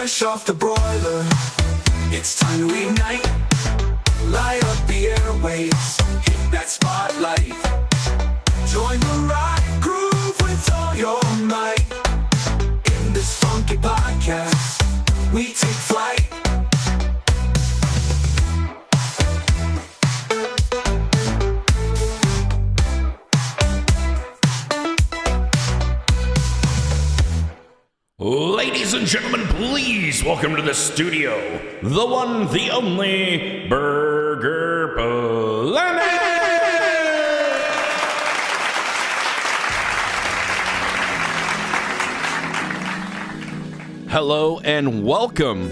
Fresh off the broiler, it's time to ignite. Light up the airwaves, hit that spotlight. Join the ride, groove with all your might. In this funky podcast, we take flight. Ladies and gentlemen, please welcome to the studio, the one, the only, Burger Planet! Hello and welcome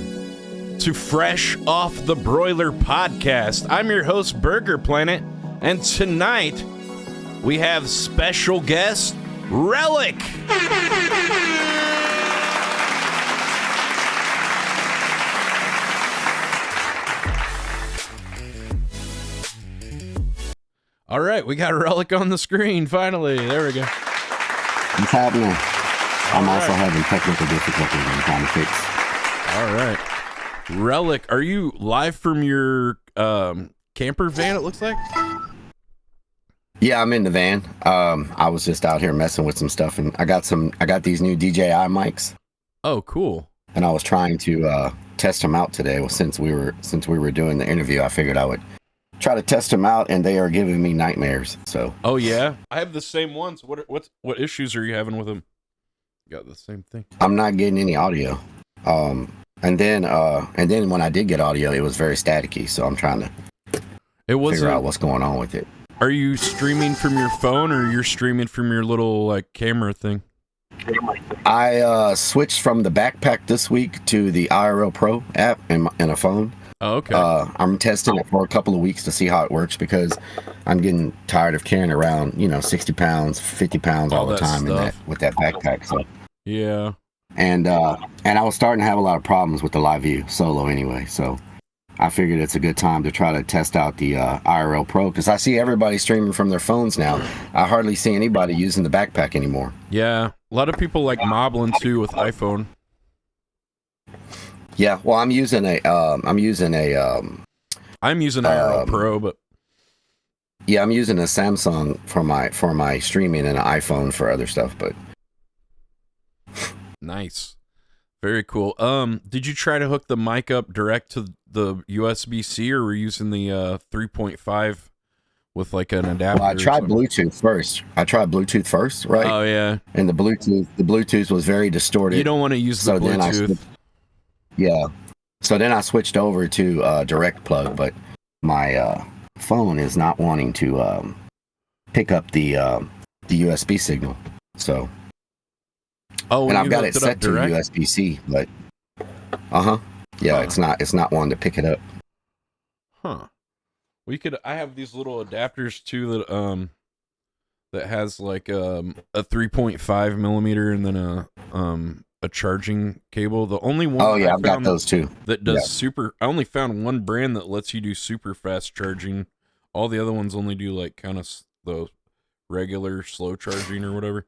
to Fresh Off the Broiler podcast. I'm your host, Burger Planet, and tonight we have special guest, Relic. All right, we got Relic on the screen, finally. There we go. What's happening? I'm also having technical difficulties I'm trying to fix. All right. Relic, are you live from your camper van, it looks like? Yeah, I'm in the van. I was just out here messing with some stuff, and I got these new DJI mics. Oh, cool. And I was trying to test them out today. Well, since we were doing the interview, I figured I would try to test them out, and they are giving me nightmares. So. Oh yeah, I have the same ones. What issues are you having with them? You got the same thing. I'm not getting any audio. And then when I did get audio, it was very staticky. So I'm trying to figure out what's going on with it. Are you streaming from your phone, or you're streaming from your little like camera thing? I switched from the backpack this week to the IRL Pro app in a phone. Oh, okay. I'm testing it for a couple of weeks to see how it works, because I'm getting tired of carrying around, 60 pounds, 50 pounds all the time with that backpack. So yeah. And I was starting to have a lot of problems with the Live View Solo anyway. So I figured it's a good time to try to test out the IRL Pro, because I see everybody streaming from their phones now. I hardly see anybody using the backpack anymore. Yeah, a lot of people like Moblin too with iPhone. Yeah, well, I'm using IRL Pro, but yeah, I'm using a Samsung for my streaming and an iPhone for other stuff. But nice, very cool. Did you try to hook the mic up direct to the USB-C, or were you using the 3.5 with like an adapter? Well, I tried Bluetooth first. Right? Oh yeah. And the Bluetooth was very distorted. You don't want to use the Bluetooth. Yeah. So then I switched over to direct plug, but my phone is not wanting to pick up the USB signal. So. Oh, and I've got it set to USB-C, but yeah, it's not wanting to pick it up. Huh. I have these little adapters too that has like a 3.5 millimeter and then a charging cable. The only one I've got those too. That does I only found one brand that lets you do super fast charging. All the other ones only do like kind of the regular slow charging or whatever.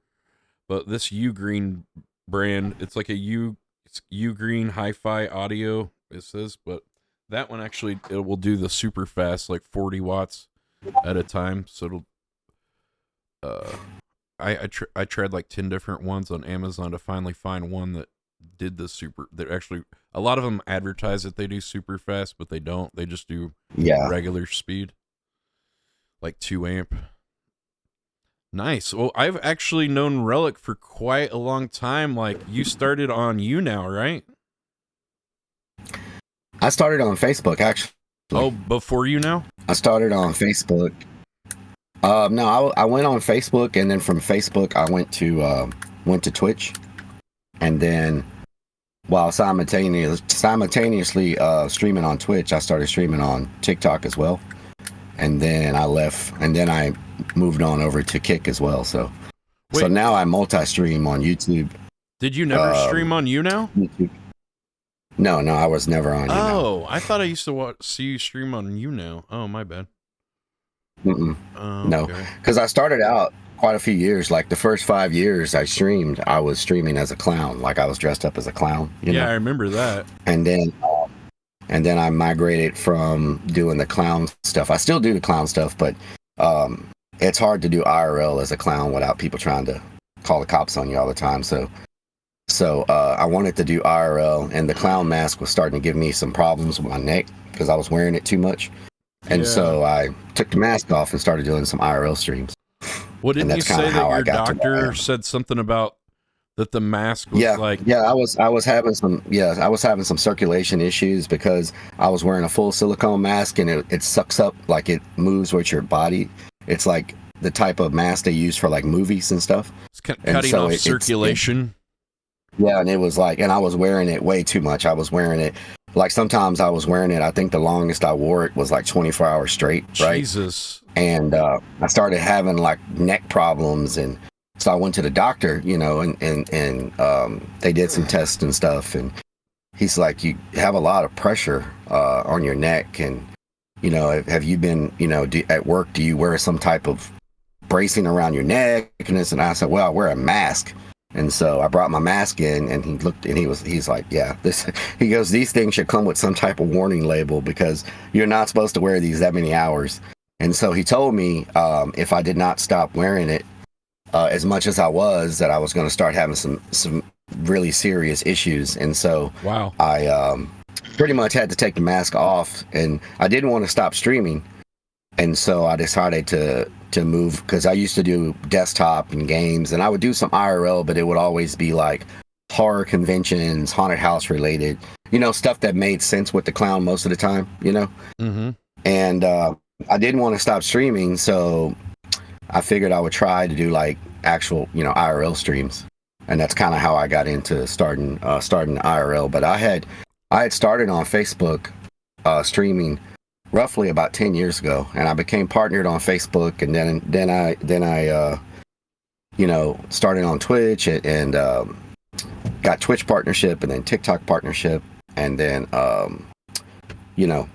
But this Ugreen brand, it's like a Ugreen Hi-Fi audio, it says, but that one actually, it will do the super fast, like 40 watts at a time. So it'll, I tried like 10 different ones on Amazon to finally find one that did the super, that actually, a lot of them advertise that they do super fast, but they don't. They just do regular speed, like 2 amp. Nice. Well, I've actually known Relic for quite a long time. Like, you started on YouNow, right? I started on Facebook, actually. Oh, before YouNow? I started on Facebook. No, I went on Facebook, and then from Facebook, I went to Twitch, and then while simultaneously streaming on Twitch, I started streaming on TikTok as well, and then I left, and then I moved on over to Kick as well. So now I multi-stream on YouTube. Did you never stream on YouNow? YouTube. No, I was never on YouNow. Oh, I thought I used to see you stream on YouNow. Oh, my bad. No, okay. because I started out quite a few years. Like the first 5 years I streamed, I was streaming as a clown. Like I was dressed up as a clown. You Yeah, know? I remember that. And then I migrated from doing the clown stuff. I still do the clown stuff, but it's hard to do IRL as a clown without people trying to call the cops on you all the time. So I wanted to do IRL, and the clown mask was starting to give me some problems with my neck because I was wearing it too much. And so I took the mask off and started doing some IRL streams. Well, didn't you say that your doctor to said something about that the mask was I was having some circulation issues because I was wearing a full silicone mask, and it sucks up, like it moves with your body. It's like the type of mask they use for like movies and stuff. It's cutting off circulation. Yeah, and it was like, and I was wearing it way too much. I was wearing it, like sometimes I was wearing it, I think the longest I wore it was like 24 hours straight, right? Jesus. And I started having like neck problems, and so I went to the doctor, you know, and they did some tests and stuff, and he's like, you have a lot of pressure on your neck, and, you know, have you been, you know, at work, do you wear some type of bracing around your neck and this? And I said, well, I wear a mask. And so I brought my mask in, and he looked, and he's like, yeah, he goes, these things should come with some type of warning label because you're not supposed to wear these that many hours. And so he told me if I did not stop wearing it as much as I was, that I was going to start having some really serious issues. And so wow, I pretty much had to take the mask off, and I didn't want to stop streaming. And so I decided to move, because I used to do desktop and games, and I would do some IRL, but it would always be like horror conventions, haunted house related, you know, stuff that made sense with the clown most of the time, you know? Mm-hmm. And I didn't want to stop streaming, so I figured I would try to do like actual, you know, IRL streams. And that's kind of how I got into starting IRL. But I had started on Facebook streaming roughly about 10 years ago, and I became partnered on Facebook, and then I you know, started on Twitch, and got Twitch partnership, and then TikTok partnership, and then you know,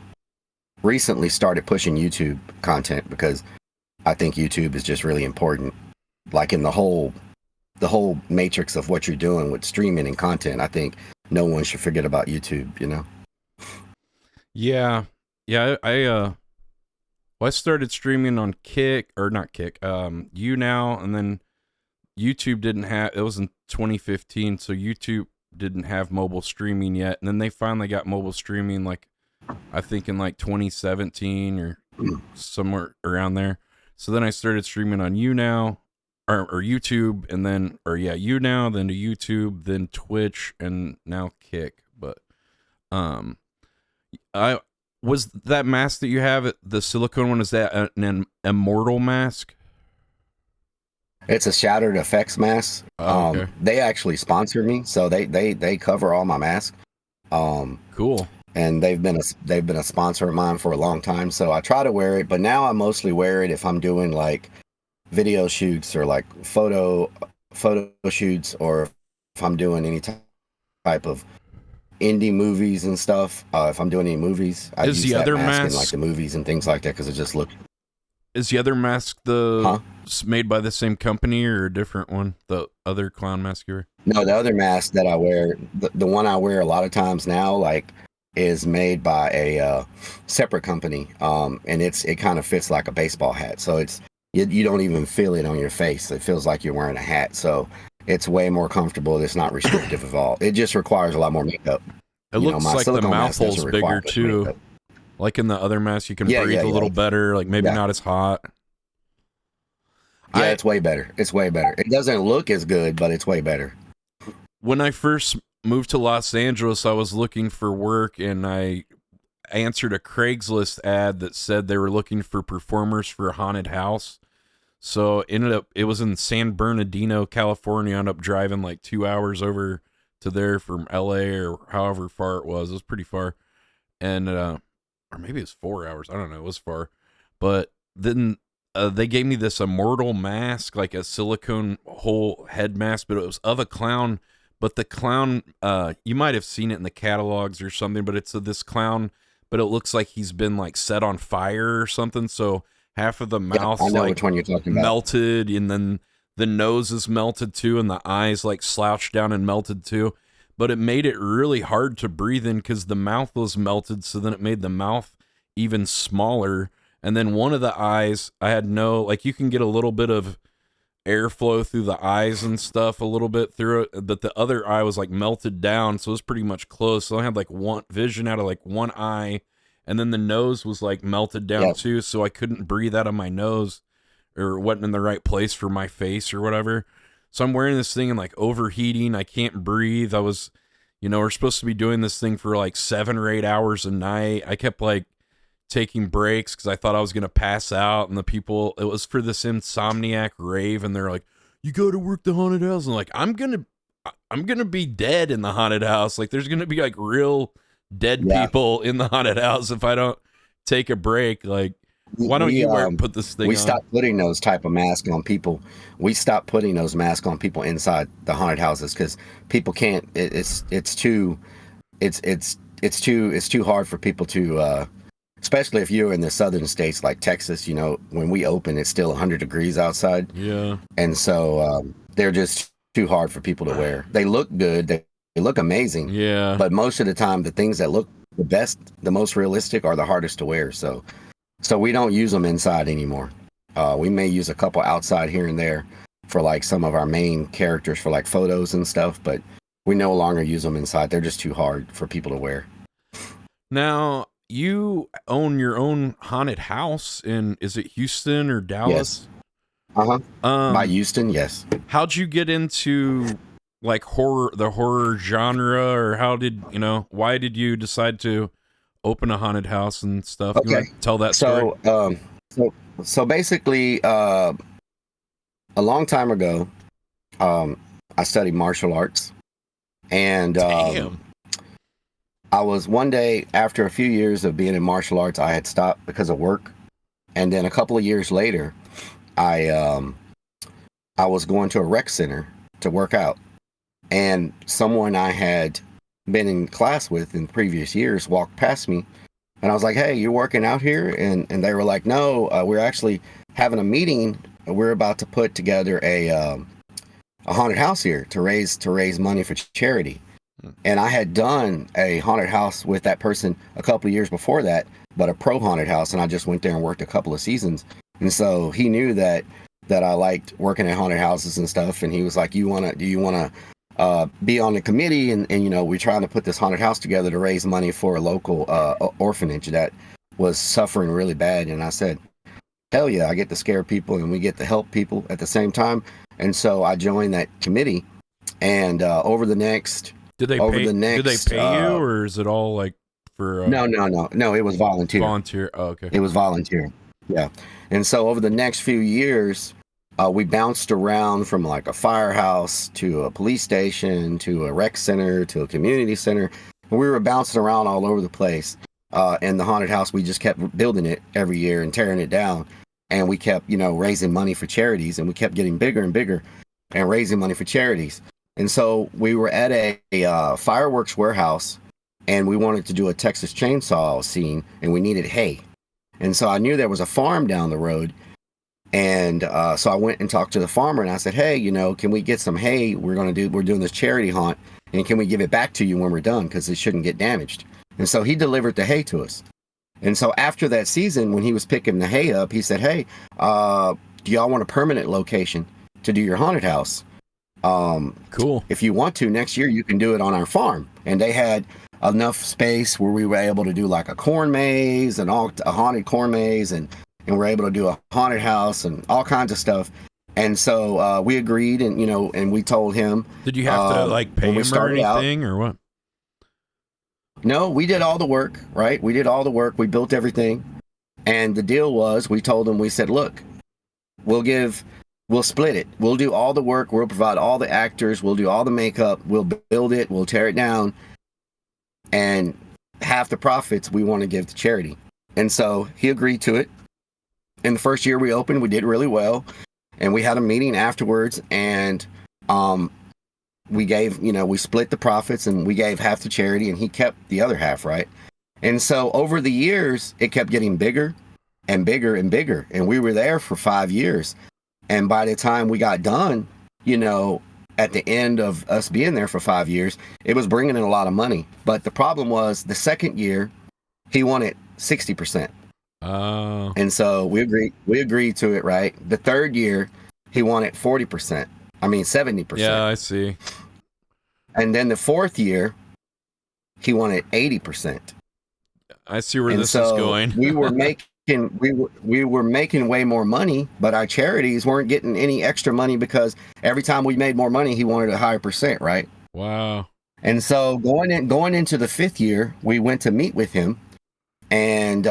recently started pushing YouTube content because I think YouTube is just really important, like in the whole matrix of what you're doing with streaming and content. I think no one should forget about YouTube, you know? Yeah, I started streaming on YouNow, and then YouTube didn't have, it was in 2015, so YouTube didn't have mobile streaming yet, and then they finally got mobile streaming, like, I think in like 2017 or somewhere around there. So then I started streaming on YouNow, or YouTube, and then, YouNow, then to YouTube, then Twitch, and now Kick. But I was that mask that you have, the silicone one, is that an immortal mask? It's a Shattered Effects mask. Okay. They actually sponsor me, so they cover all my masks. Cool. And they've been a sponsor of mine for a long time. So I try to wear it, but now I mostly wear it if I'm doing like video shoots or like photo shoots, or if I'm doing any type of indie movies and stuff. If I'm doing any movies, I use that mask in like the movies and things like that because it just looks. Is the other mask made by the same company or a different one? The other clown mask you wear? No, the other mask that I wear, the one I wear a lot of times now, like, is made by a separate company, and it kind of fits like a baseball hat. So you don't even feel it on your face. It feels like you're wearing a hat. So it's way more comfortable. It's not restrictive at all. It just requires a lot more makeup. It looks like the mouth hole's bigger too. Makeup. Like in the other mask, you can breathe a little better. Like maybe not as hot. Yeah, it's way better. It's way better. It doesn't look as good, but it's way better. When I first moved to Los Angeles, I was looking for work, and I answered a Craigslist ad that said they were looking for performers for a haunted house. So it was in San Bernardino, California. I ended up driving like 2 hours over to there from LA or however far it was. It was pretty far. And, or maybe it was 4 hours. I don't know. It was far. But then they gave me this immortal mask, like a silicone whole head mask, but it was of a clown. But the clown, you might have seen it in the catalogs or something, but it's this clown, but it looks like he's been like set on fire or something. So half of the Yeah, mouth I know like which one you're talking about. melted, and then the nose is melted too, and the eyes like slouched down and melted too. But it made it really hard to breathe in because the mouth was melted, so then it made the mouth even smaller. And then one of the eyes, I had no, like, you can get a little bit of airflow through the eyes and stuff a little bit through it, but the other eye was like melted down, so it was pretty much closed. So I had like one vision out of like one eye, and then the nose was like melted down too, so I couldn't breathe out of my nose, or wasn't in the right place for my face or whatever. So I'm wearing this thing and like overheating. I can't breathe. I was, we're supposed to be doing this thing for like 7 or 8 hours a night. I kept like taking breaks because I thought I was going to pass out. And it was for this insomniac rave. And they're like, you go to work the haunted house. And like, I'm going to be dead in the haunted house. Like there's going to be like real dead people in the haunted house if I don't take a break. Like, why don't you put this thing on? We stopped putting those type of masks on people. We stopped putting those masks on people inside the haunted houses because people can't. It's too hard for people to, especially if you're in the southern states like Texas. When we open, it's still 100 degrees outside. Yeah, and so they're just too hard for people to wear. They look good. They look amazing. Yeah, but most of the time, the things that look the best, the most realistic, are the hardest to wear. So we don't use them inside anymore. We may use a couple outside here and there for like some of our main characters for like photos and stuff, but we no longer use them inside. They're just too hard for people to wear. Now, you own your own haunted house is it Houston or Dallas? Yes. By Houston, yes. How'd you get into like the horror genre, or why did you decide to open a haunted house and stuff? Okay. You want to tell that story? So basically, a long time ago, I studied martial arts, and Damn. I was one day, after a few years of being in martial arts, I had stopped because of work, and then a couple of years later, I was going to a rec center to work out, and someone I had been in class with in previous years walked past me, and I was like, "Hey, you're working out here?" And they were like, "No, we're actually having a meeting. We're about to put together a haunted house here to raise money for charity." And I had done a haunted house with that person a couple of years before that, but a pro haunted house, and I just went there and worked a couple of seasons. And so he knew that I liked working at haunted houses and stuff, and he was like, do you want to be on the committee? And we're trying to put this haunted house together to raise money for a local orphanage that was suffering really bad. And I said, hell yeah, I get to scare people and we get to help people at the same time. And so I joined that committee, and over the next Did they pay you, or is it all like for No, it was volunteer. Oh, okay. It was volunteer. Yeah. And so over the next few years, we bounced around from like a firehouse to a police station to a rec center to a community center. And we were bouncing around all over the place. And the haunted house, we just kept building it every year and tearing it down. And we kept, raising money for charities, and we kept getting bigger and bigger and raising money for charities. And so we were at a fireworks warehouse, and we wanted to do a Texas chainsaw scene, and we needed hay. And so I knew there was a farm down the road. And so I went and talked to the farmer, and I said, hey, can we get some hay? We're doing this charity haunt, and can we give it back to you when we're done? Because it shouldn't get damaged. And so he delivered the hay to us. And so after that season, when he was picking the hay up, he said, hey, do y'all want a permanent location to do your haunted house? Cool. If you want to, next year you can do it on our farm. And they had enough space where we were able to do like a corn maze and a haunted corn maze, and we're able to do a haunted house and all kinds of stuff. And so we agreed, and and we told him. Did you have to like pay him or anything, or what? No, we did all the work, right? We did all the work. We built everything. And the deal was, we told him, we said, look, we'll split it. We'll do all the work. We'll provide all the actors. We'll do all the makeup. We'll build it. We'll tear it down. And half the profits we want to give to charity. And so he agreed to it. In the first year we opened, we did really well. And we had a meeting afterwards, and we gave, we split the profits, and we gave half to charity, and he kept the other half, right? And so over the years, it kept getting bigger and bigger and bigger. And we were there for 5 years. And by the time we got done, you know, at the end of us being there for 5 years, it was bringing in a lot of money. But the problem was the second year, he wanted 60%. Oh. And so we agreed to it, right? The third year, he wanted 40%. I mean, 70%. Yeah, I see. And then the fourth year, he wanted 80%. I see where And this so is going. we were making way more money, but our charities weren't getting any extra money because every time we made more money, he wanted a higher percent, right? Wow. And so going into the fifth year, we went to meet with him. And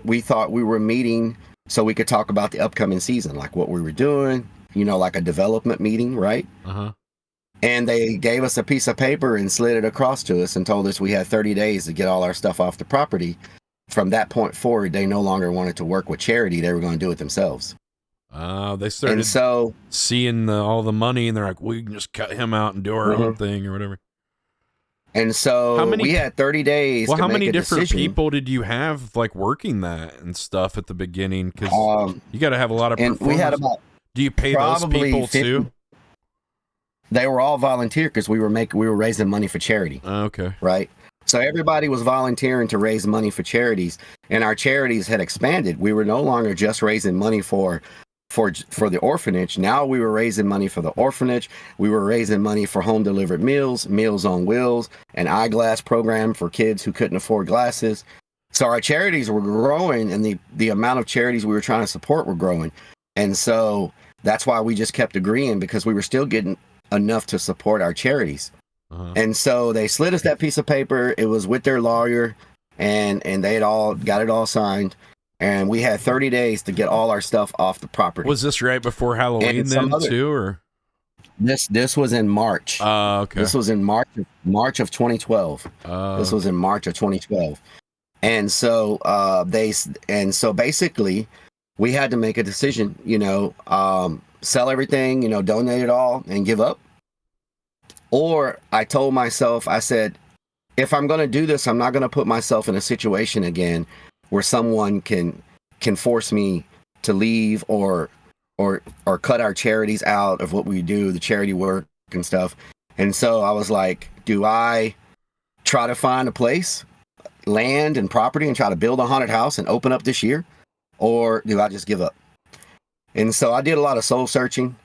we thought we were meeting so we could talk about the upcoming season, like what we were doing, you know, like a development meeting, right? Uh-huh. And they gave us a piece of paper and slid it across to us and told us we had 30 days to get all our stuff off the property. From that point forward, they no longer wanted to work with charity. They were going to do it themselves. They started seeing all the money, and they're like, we can just cut him out and do our own thing or whatever. And so we had 30 days. Well, to how make many a different decision. people did you have like working that and stuff at the beginning? Because you got to have a lot of. And we had about. Do you pay those people 50, too? They were all volunteer because we were raising money for charity. Okay. Right. So everybody was volunteering to raise money for charities, and our charities had expanded. We were no longer just raising money for the orphanage. Now we were raising money for the orphanage. We were raising money for home delivered meals, Meals on Wheels, an eyeglass program for kids who couldn't afford glasses. So our charities were growing, and the amount of charities we were trying to support were growing. And so that's why we just kept agreeing, because we were still getting enough to support our charities. Uh-huh. And so they slid us that piece of paper. It was with their lawyer, and they had all got it all signed. And we had 30 days to get all our stuff off the property. Was this right before Halloween then too, or? This was in March. Okay. This was in March of 2012. This was in March of 2012. And so basically we had to make a decision, you know, sell everything, you know, donate it all and give up. Or I told myself, I said, if I'm going to do this, I'm not going to put myself in a situation again where someone can force me to leave or cut our charities out of what we do, the charity work and stuff. And so I was like, do I try to find a place, land and property, and try to build a haunted house and open up this year? Or do I just give up? And so I did a lot of soul searching,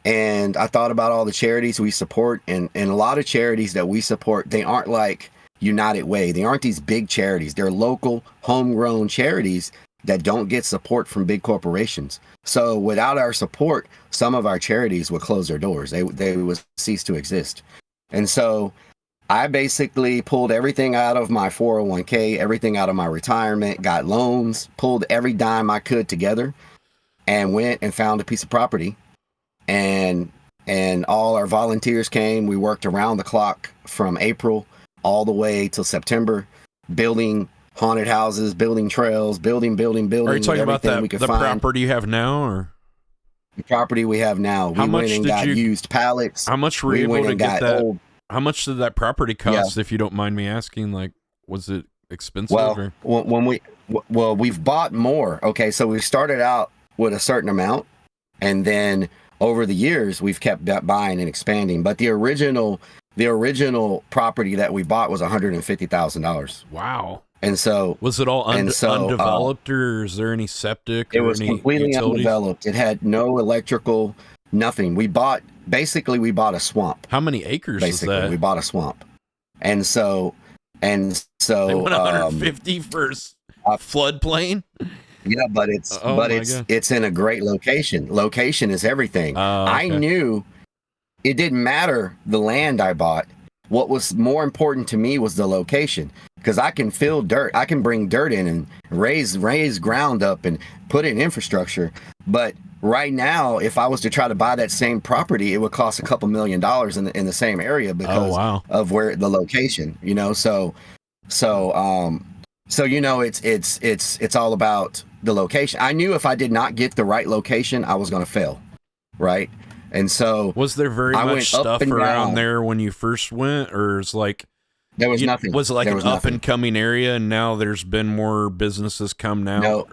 and I thought about all the charities we support, and a lot of charities that we support, they aren't like United Way. They aren't these big charities. They're local, homegrown charities that don't get support from big corporations. So without our support, some of our charities would close their doors. They would cease to exist. And so I basically pulled everything out of my 401k, everything out of my retirement, got loans, pulled every dime I could together, and went and found a piece of property. And all our volunteers came. We worked around the clock from April all the way till September, building haunted houses, building trails, building. Are you talking about the find. property you have now, or the property we have now? How we much went and did got you, used pallets. How much were you able to get that? How much did that property cost, if you don't mind me asking? Like, was it expensive? Well, we've bought more. Okay, so we started out with a certain amount, and then over the years we've kept buying and expanding. But the original property that we bought was $150,000. Wow. And so was it all undeveloped, or is there any septic? It was completely undeveloped. It had no electrical, nothing. We bought a swamp. How many acres is that? We bought a swamp. And so they went 150 for floodplain. Yeah, but it's in a great location. Location is everything. Okay. I knew it didn't matter the land I bought. What was more important to me was the location, because I can fill dirt. I can bring dirt in and raise ground up and put in infrastructure. But right now, if I was to try to buy that same property, it would cost a couple $1 million in the same area because of where the location, you know. So you know, it's all about the location. I knew if I did not get the right location, I was going to fail, right? And so was there very much stuff around there when you first went, or is like There was nothing. Was it like there an was up nothing. and coming area, and now there's been more businesses come now? No,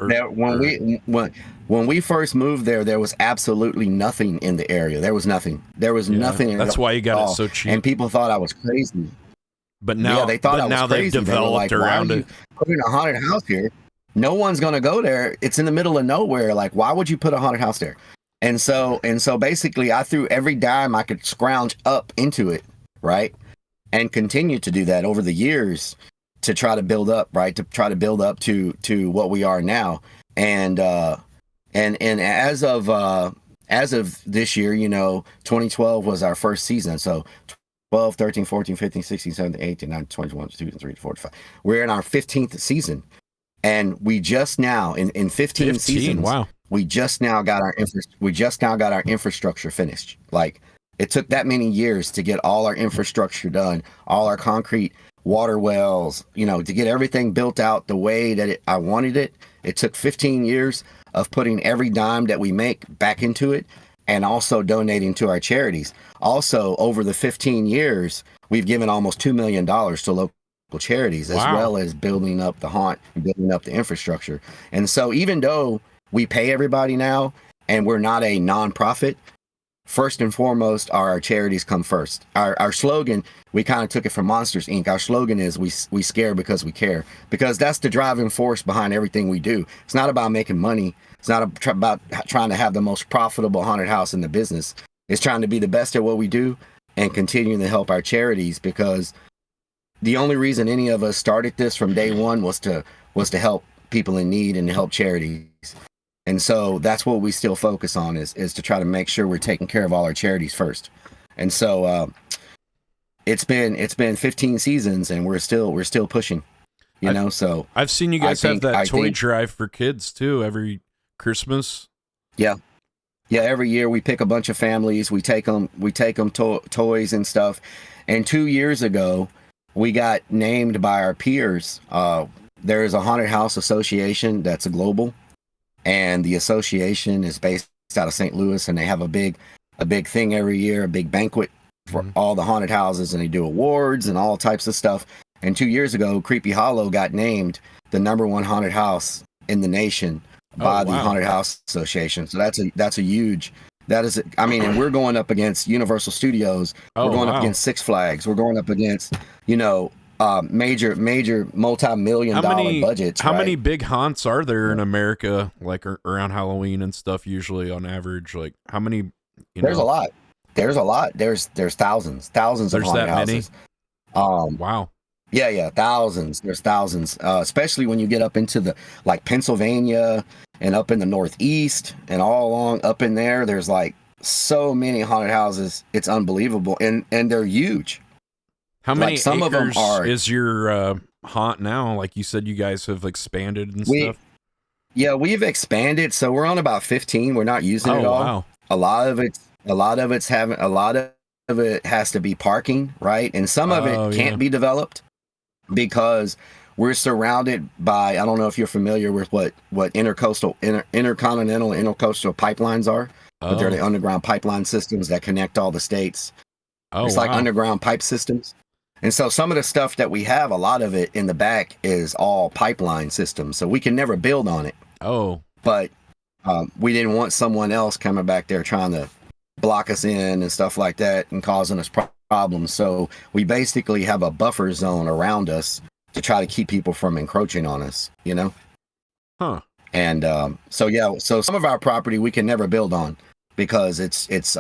when we first moved there, there was absolutely nothing in the area. There was nothing. There was nothing. That's why you got it so cheap. And people thought I was crazy. But now, they thought I was now crazy. they've developed around it. Putting a haunted house here, no one's gonna go there. It's in the middle of nowhere. Like, why would you put a haunted house there? And so basically, I threw every dime I could scrounge up into it, right, and continued to do that over the years to try to build up, right, to try to build up to what we are now. And as of this year, 2012 was our first season. So 12, 13, 14, 15, 16, 17, 18, 19, 20, 21, 22, 23, 24, 25. We're in our 15th season. And we just now, in 15 seasons, wow. we just now got our infrastructure finished. Like, it took that many years to get all our infrastructure done, all our concrete water wells, to get everything built out the way that I wanted it. It took 15 years of putting every dime that we make back into it, and also donating to our charities. Also, over the 15 years, we've given almost $2 million to local charities, as well as building up the haunt, building up the infrastructure. And so even though we pay everybody now and we're not a nonprofit, first and foremost, our charities come first. Our slogan, we kind of took it from Monsters, Inc. Our slogan is we scare because we care, because that's the driving force behind everything we do. It's not about making money. It's not about trying to have the most profitable haunted house in the business. It's trying to be the best at what we do and continuing to help our charities, because the only reason any of us started this from day one was to help people in need and to help charities. And so that's what we still focus on, is to try to make sure we're taking care of all our charities first. And so it's been 15 seasons and we're still pushing, so I've seen you guys have that toy drive for kids too every Christmas. Yeah, every year we pick a bunch of families, we take them toys and stuff. And 2 years ago, we got named by our peers. There is a haunted house association that's a global, and the association is based out of St. Louis, and they have a big thing every year, a big banquet for all the haunted houses, and they do awards and all types of stuff. And 2 years ago, Creepy Hollow got named the #1 haunted house in the nation by the Haunted House Association. So that's a huge. And we're going up against Universal Studios. We're going up against Six Flags. We're going up against, major multi-million dollar budgets. How many big haunts are there in America, like around Halloween and stuff, usually on average? Like, how many? There's a lot. There's thousands of haunted houses. Wow. Yeah, thousands. There's thousands, especially when you get up into the Pennsylvania and up in the Northeast and all along up in there. There's like so many haunted houses. It's unbelievable, and they're huge. How many some acres of them are, is your haunt now? Like you said, you guys have expanded and stuff. Yeah, we've expanded, so we're on about 15. We're not using it all. Wow. A lot of it has to be parking, right? And some of it can't be developed because we're surrounded by, I don't know if you're familiar with what intercontinental intercoastal pipelines are, but they're the underground pipeline systems that connect all the states. It's like underground pipe systems. And so some of the stuff that we have, a lot of it in the back is all pipeline systems. So we can never build on it. But we didn't want someone else coming back there trying to block us in and stuff like that and causing us problems. So we basically have a buffer zone around us to try to keep people from encroaching on us, And so some of our property we can never build on because it's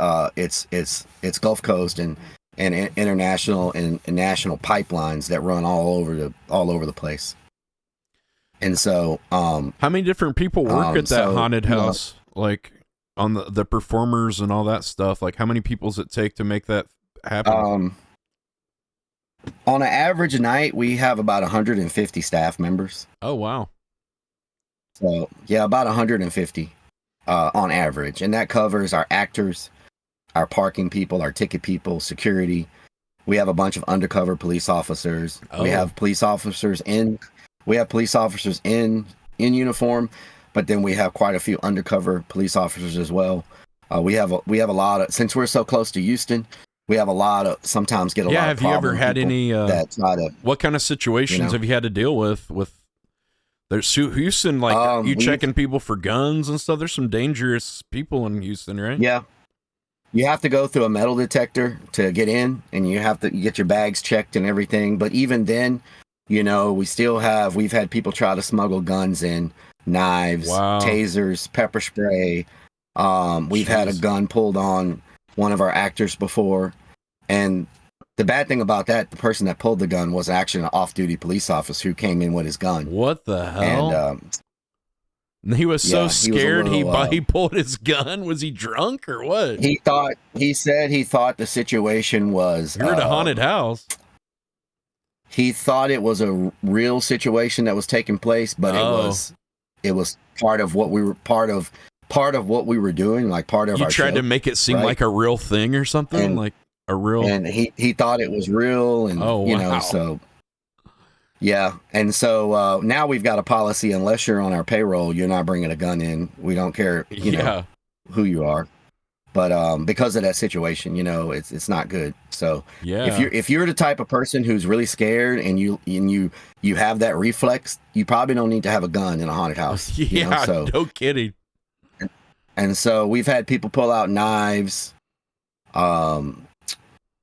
Gulf Coast and international and national pipelines that run all over the place. And so how many different people work at that haunted house? Like on the performers and all that stuff, like how many people does it take to make that happen? On an average night, we have about 150 staff members. Oh, wow. So yeah, about 150 on average. And that covers our actors, our parking people, our ticket people, security. We have a bunch of undercover police officers. We have police officers in uniform, but then we have quite a few undercover police officers as well. We have a lot of, since we're so close to Houston, we have a lot of sometimes get a lot of have you ever problem had people any that try to, what kind of situations have you had to deal with there's Houston, like you checking people for guns and stuff? There's some dangerous people in Houston, right? yeah, you have to go through a metal detector to get in, and you have to get your bags checked and everything. But even then, you know, we've had people try to smuggle guns in, knives, tasers, pepper spray. We've had a gun pulled on one of our actors before. And the bad thing about that, the person that pulled the gun was actually an off-duty police officer who came in with his gun. What the hell? And he was so scared he pulled his gun. Was he drunk or what? He said he thought the situation was... You're in a haunted house. He thought it was a real situation that was taking place, but it was part of what we were doing, like part of our show. You tried to make it seem like a real thing or something, and, like a real. And he thought it was real, and you know, so yeah. And so now we've got a policy: unless you're on our payroll, you're not bringing a gun in. We don't care, you know, who you are. But because of that situation, you know, it's not good. So if you're the type of person who's really scared and you have that reflex, you probably don't need to have a gun in a haunted house. Yeah, you know? So, no kidding. And so we've had people pull out knives.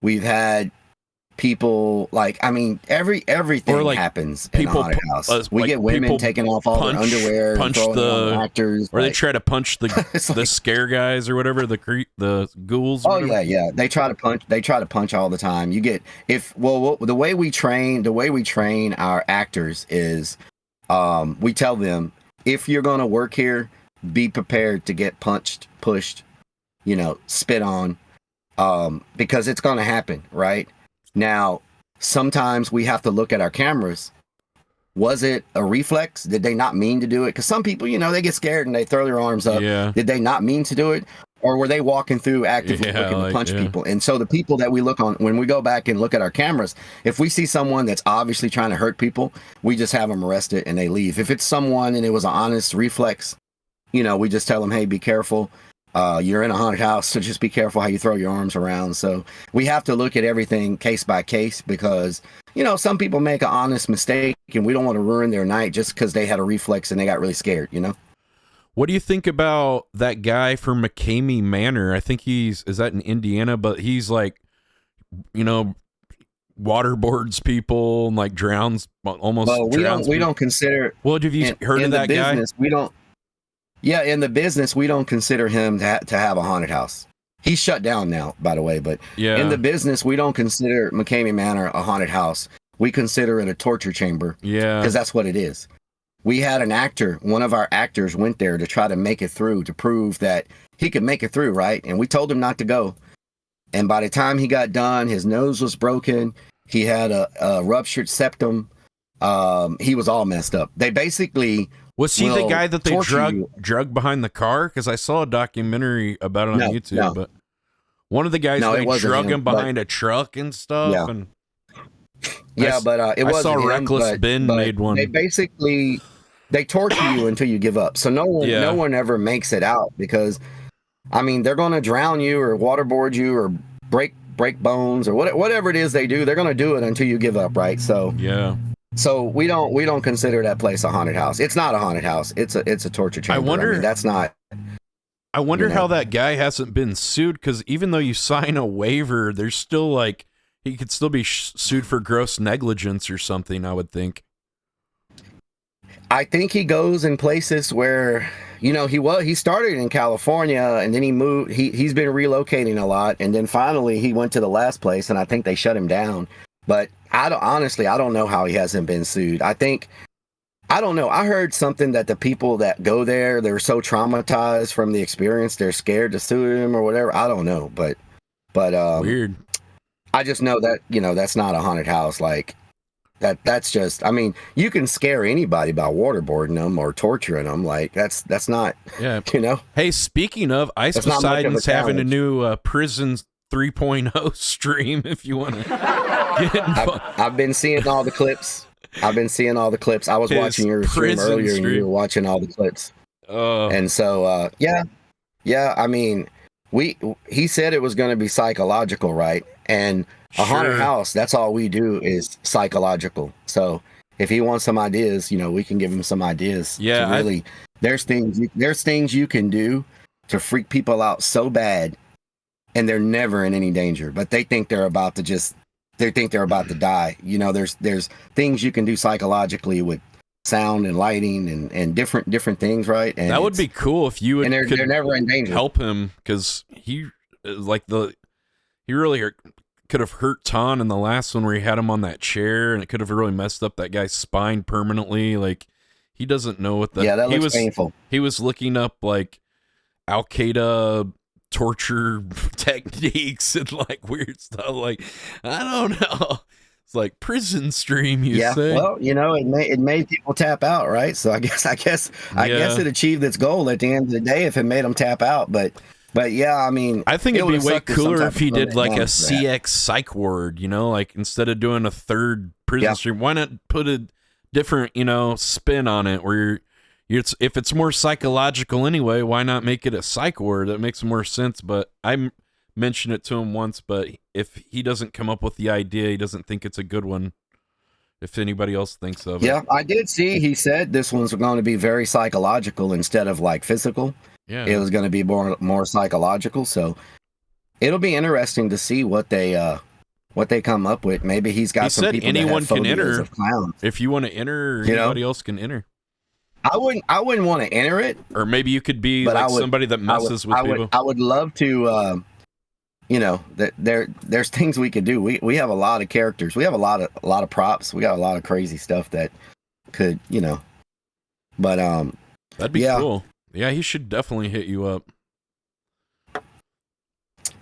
We've had people everything happens in a haunted house. We get women taking off all their underwear, punch the actors, or they try to punch the scare guys or whatever, the ghouls. Oh yeah. They try to punch all the time. You get the way we train our actors is, we tell them, if you're gonna work here, be prepared to get punched, pushed, you know, spit on, because it's gonna happen, right? Now, sometimes we have to look at our cameras. Was it a reflex? Did they not mean to do it? Because some people, you know, they get scared and they throw their arms up. Yeah. Did they not mean to do it? Or were they walking through actively looking to punch people? And so the people that we look on, when we go back and look at our cameras, if we see someone that's obviously trying to hurt people, we just have them arrested and they leave. If it's someone and it was an honest reflex, you know, we just tell them, hey, be careful. You're in a haunted house, so just be careful how you throw your arms around. So we have to look at everything case by case because, you know, some people make an honest mistake and we don't want to ruin their night just because they had a reflex and they got really scared, you know? What do you think about that guy from McCamey Manor? I think is that in Indiana, but he's like, you know, waterboards people and like drowns almost. Well, we don't consider. Well, have you heard of that guy? We don't. Yeah, in the business, we don't consider him to have a haunted house. He's shut down now, by the way. But in the business, we don't consider McCamey Manor a haunted house. We consider it a torture chamber. Yeah, because that's what it is. We had an actor, one of our actors went there to try to make it through, to prove that he could make it through, right? And we told him not to go. And by the time he got done, his nose was broken. He had a ruptured septum. He was all messed up. They basically... Was he the guy that they drug behind the car? Because I saw a documentary about it on YouTube. But one of the guys, they drug him behind a truck and stuff. Yeah, and it wasn't I saw him, Reckless Ben made one. They torture you until you give up. So no one ever makes it out because, I mean, they're going to drown you or waterboard you or break bones or whatever it is they do. They're going to do it until you give up, right? So yeah. So we don't consider that place a haunted house. It's not a haunted house. It's a torture chamber. I mean, that's not. I wonder how that guy hasn't been sued, because even though you sign a waiver, there's still like he could still be sued for gross negligence or something, I would think. I think he goes in places where, you know, he started in California and then he moved. He's been relocating a lot, and then finally he went to the last place, and I think they shut him down. But I don't know how he hasn't been sued. I don't know. I heard something that the people that go there, they're so traumatized from the experience, they're scared to sue him or whatever. I don't know, but weird. I just know that, you know, that's not a haunted house. Like that's just, I mean, you can scare anybody by waterboarding them or torturing them. Like that's not, you know. Hey, speaking of, Ice Poseidon's having a new prison 3.0 stream if you want to. I've been seeing all the clips. I was watching your stream earlier, and you were watching all the clips. And so, I mean, he said it was going to be psychological, right? And a haunted house, that's all we do is psychological. So if he wants some ideas, we can give him some ideas. Yeah, really, there's things you can do to freak people out so bad, and they're never in any danger, but they think they're about to die. There's things you can do psychologically with sound and lighting and different things, right? And that would be cool if you would. And they're never in danger. Help him, because he really could have hurt Ton in the last one where he had him on that chair, and it could have really messed up that guy's spine permanently. Like, he doesn't know what the that looks painful. He was looking up like Al Qaeda torture techniques and like weird stuff. Like, I don't know. It's like prison stream, you say? Well, it made people tap out, right? So I guess it achieved its goal at the end of the day if it made them tap out. But yeah, I mean, I think it'd be way cooler if he did like a CX psych ward, like instead of doing a third prison stream, why not put a different, spin on it where if it's more psychological anyway, why not make it a psych ward? That makes more sense. But I mentioned it to him once, but if he doesn't come up with the idea, he doesn't think it's a good one. If anybody else thinks of it. Yeah, I did see, he said this one's going to be very psychological instead of like physical. Yeah. It was going to be more psychological. So it'll be interesting to see what they come up with. Maybe he's got some people anyone that have can enter. Of clowns. If you want to enter, anybody else can enter. I wouldn't want to enter it. Or maybe you could be like somebody that messes with people. I would love to. There's things we could do. We have a lot of characters. We have a lot of props. We got a lot of crazy stuff that could, But that'd be cool. Yeah, he should definitely hit you up.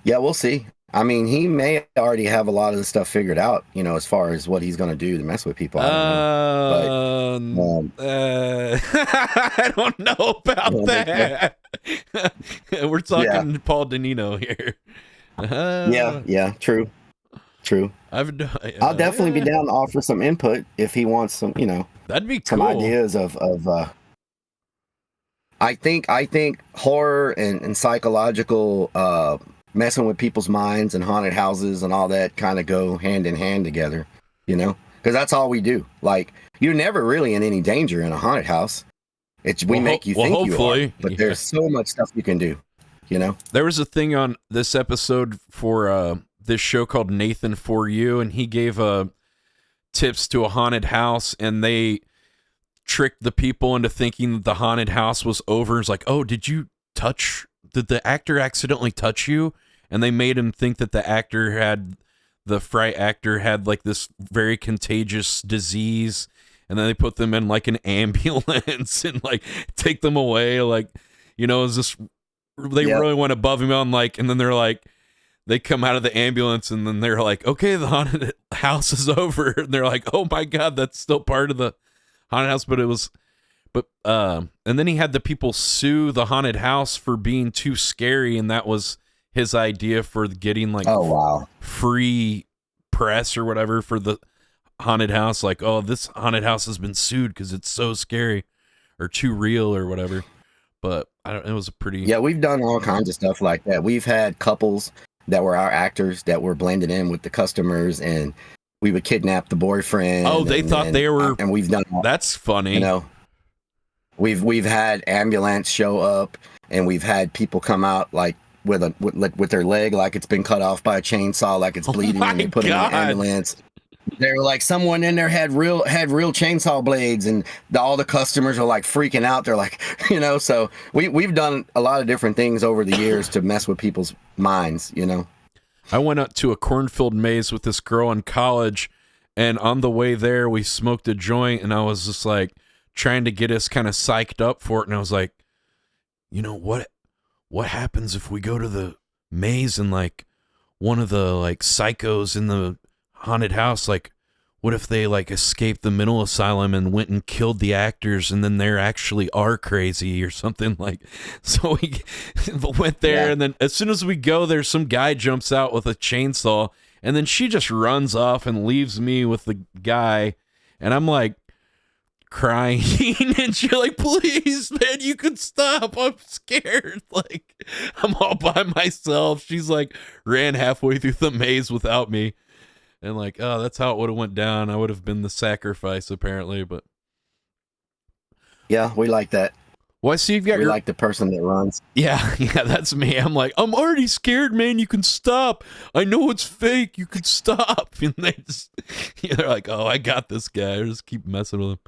Yeah, we'll see. I mean, he may already have a lot of the stuff figured out, as far as what he's going to do to mess with people. I don't know. I don't know about that. We're talking Paul Danino here. Yeah, true. I'll definitely be down to offer some input if he wants some, that'd be some cool. ideas of I think horror and psychological messing with people's minds and haunted houses and all that kind of go hand in hand together, because that's all we do. Like, you're never really in any danger in a haunted house. We make you think you are, but there's so much stuff you can do. There was a thing on this episode for this show called Nathan For You, and he gave tips to a haunted house, and they tricked the people into thinking that the haunted house was over. It's like, oh, did the actor accidentally touch you? And they made him think that the fright actor had like this very contagious disease, and then they put them in like an ambulance and like take them away. Like, is this... They really went above him on like, and then they're like, they come out of the ambulance and then they're like, okay, the haunted house is over. And they're like, oh my God, that's still part of the haunted house. And then he had the people sue the haunted house for being too scary. And that was his idea for getting like, free press or whatever for the haunted house. Like, oh, this haunted house has been sued because it's so scary or too real or whatever. But it was a pretty... Yeah, we've done all kinds of stuff like that. We've had couples that were our actors that were blended in with the customers, and we would kidnap the boyfriend. Oh, they thought they were... And we've done... That's funny. We've had ambulance show up, and we've had people come out like with their leg like it's been cut off by a chainsaw, like it's bleeding, and they put them in an ambulance. They were like, someone in there had real chainsaw blades, and all the customers are like freaking out. They're like, so we've done a lot of different things over the years to mess with people's minds, I went up to a cornfield maze with this girl in college, and on the way there, we smoked a joint, and I was just like trying to get us kind of psyched up for it. And I was like, what happens if we go to the maze and like one of the like psychos in the haunted house, like what if they like escaped the mental asylum and went and killed the actors, and then they actually are crazy or something? Like, so we went there, and then as soon as we go there, some guy jumps out with a chainsaw, and then she just runs off and leaves me with the guy, and I'm like crying and you're like, please, man, you can stop. I'm scared. Like, I'm all by myself. She's like, ran halfway through the maze without me. And like, oh, that's how it would have went down. I would have been the sacrifice, apparently. But Yeah, we like that. well, I see you've got We your like the person that runs. yeah, that's me. I'm like, I'm already scared, man. You can stop. I know it's fake. You can stop. And they're like, oh, I got this guy. I just keep messing with him.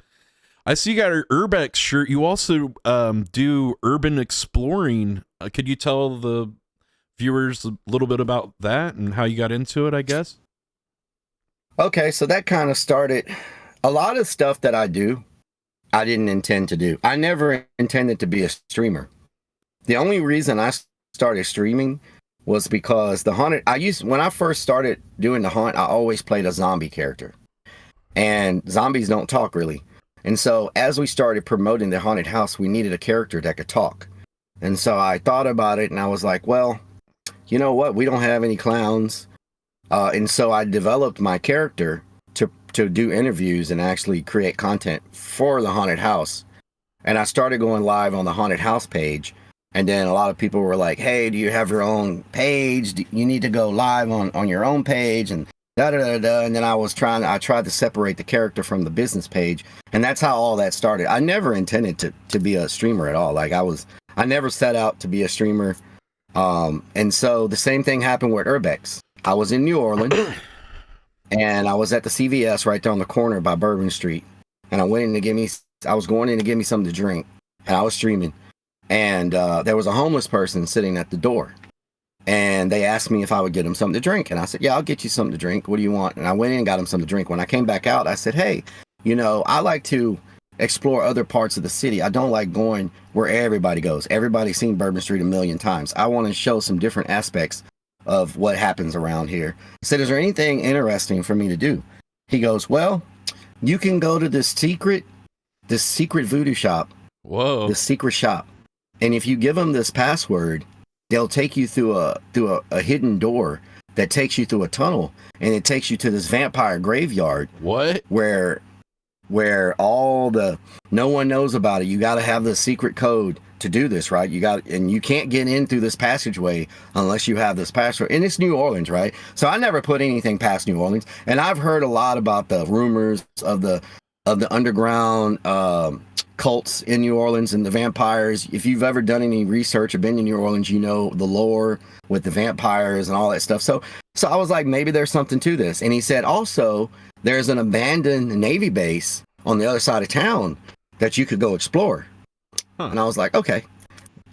I see you got your Urbex shirt. You also do urban exploring. Could you tell the viewers a little bit about that and how you got into it, I guess? Okay, so that kind of started a lot of stuff that I do. I didn't intend to do. I never intended to be a streamer. The only reason I started streaming was because when I first started doing the hunt, I always played a zombie character. And zombies don't talk really. And so as we started promoting the haunted house, we needed a character that could talk. And so I thought about it and I was like, well, you know what? We don't have any clowns. And so I developed my character to do interviews and actually create content for the haunted house. And I started going live on the haunted house page. And then a lot of people were like, hey, do you have your own page? You need to go live on your own page and da da da da. And then I tried to separate the character from the business page. And that's how all that started. I never intended to be a streamer at all. Like I never set out to be a streamer. And so the same thing happened with Urbex. I was in New Orleans and I was at the CVS right there on the corner by Bourbon Street. And I was going in to get me something to drink and I was streaming. And there was a homeless person sitting at the door. And they asked me if I would get him something to drink. And I said, yeah, I'll get you something to drink. What do you want? And I went in and got him something to drink. When I came back out, I said, hey, I like to explore other parts of the city. I don't like going where everybody goes. Everybody's seen Bourbon Street a million times. I want to show some different aspects of what happens around here. I said, is there anything interesting for me to do? He goes, well, you can go to this secret voodoo shop. Whoa. The secret shop. And if you give them this password, they'll take you through a hidden door that takes you through a tunnel, and it takes you to this vampire graveyard. What? Where no one knows about it. You got to have the secret code to do this, right? And you can't get in through this passageway unless you have this password. And it's New Orleans, right? So I never put anything past New Orleans. And I've heard a lot about the rumors of the underground cults in New Orleans and the vampires. If you've ever done any research or been in New Orleans, you know the lore with the vampires and all that stuff. So I was like, maybe there's something to this. And he said, also, there's an abandoned Navy base on the other side of town that you could go explore. Huh. And I was like, okay.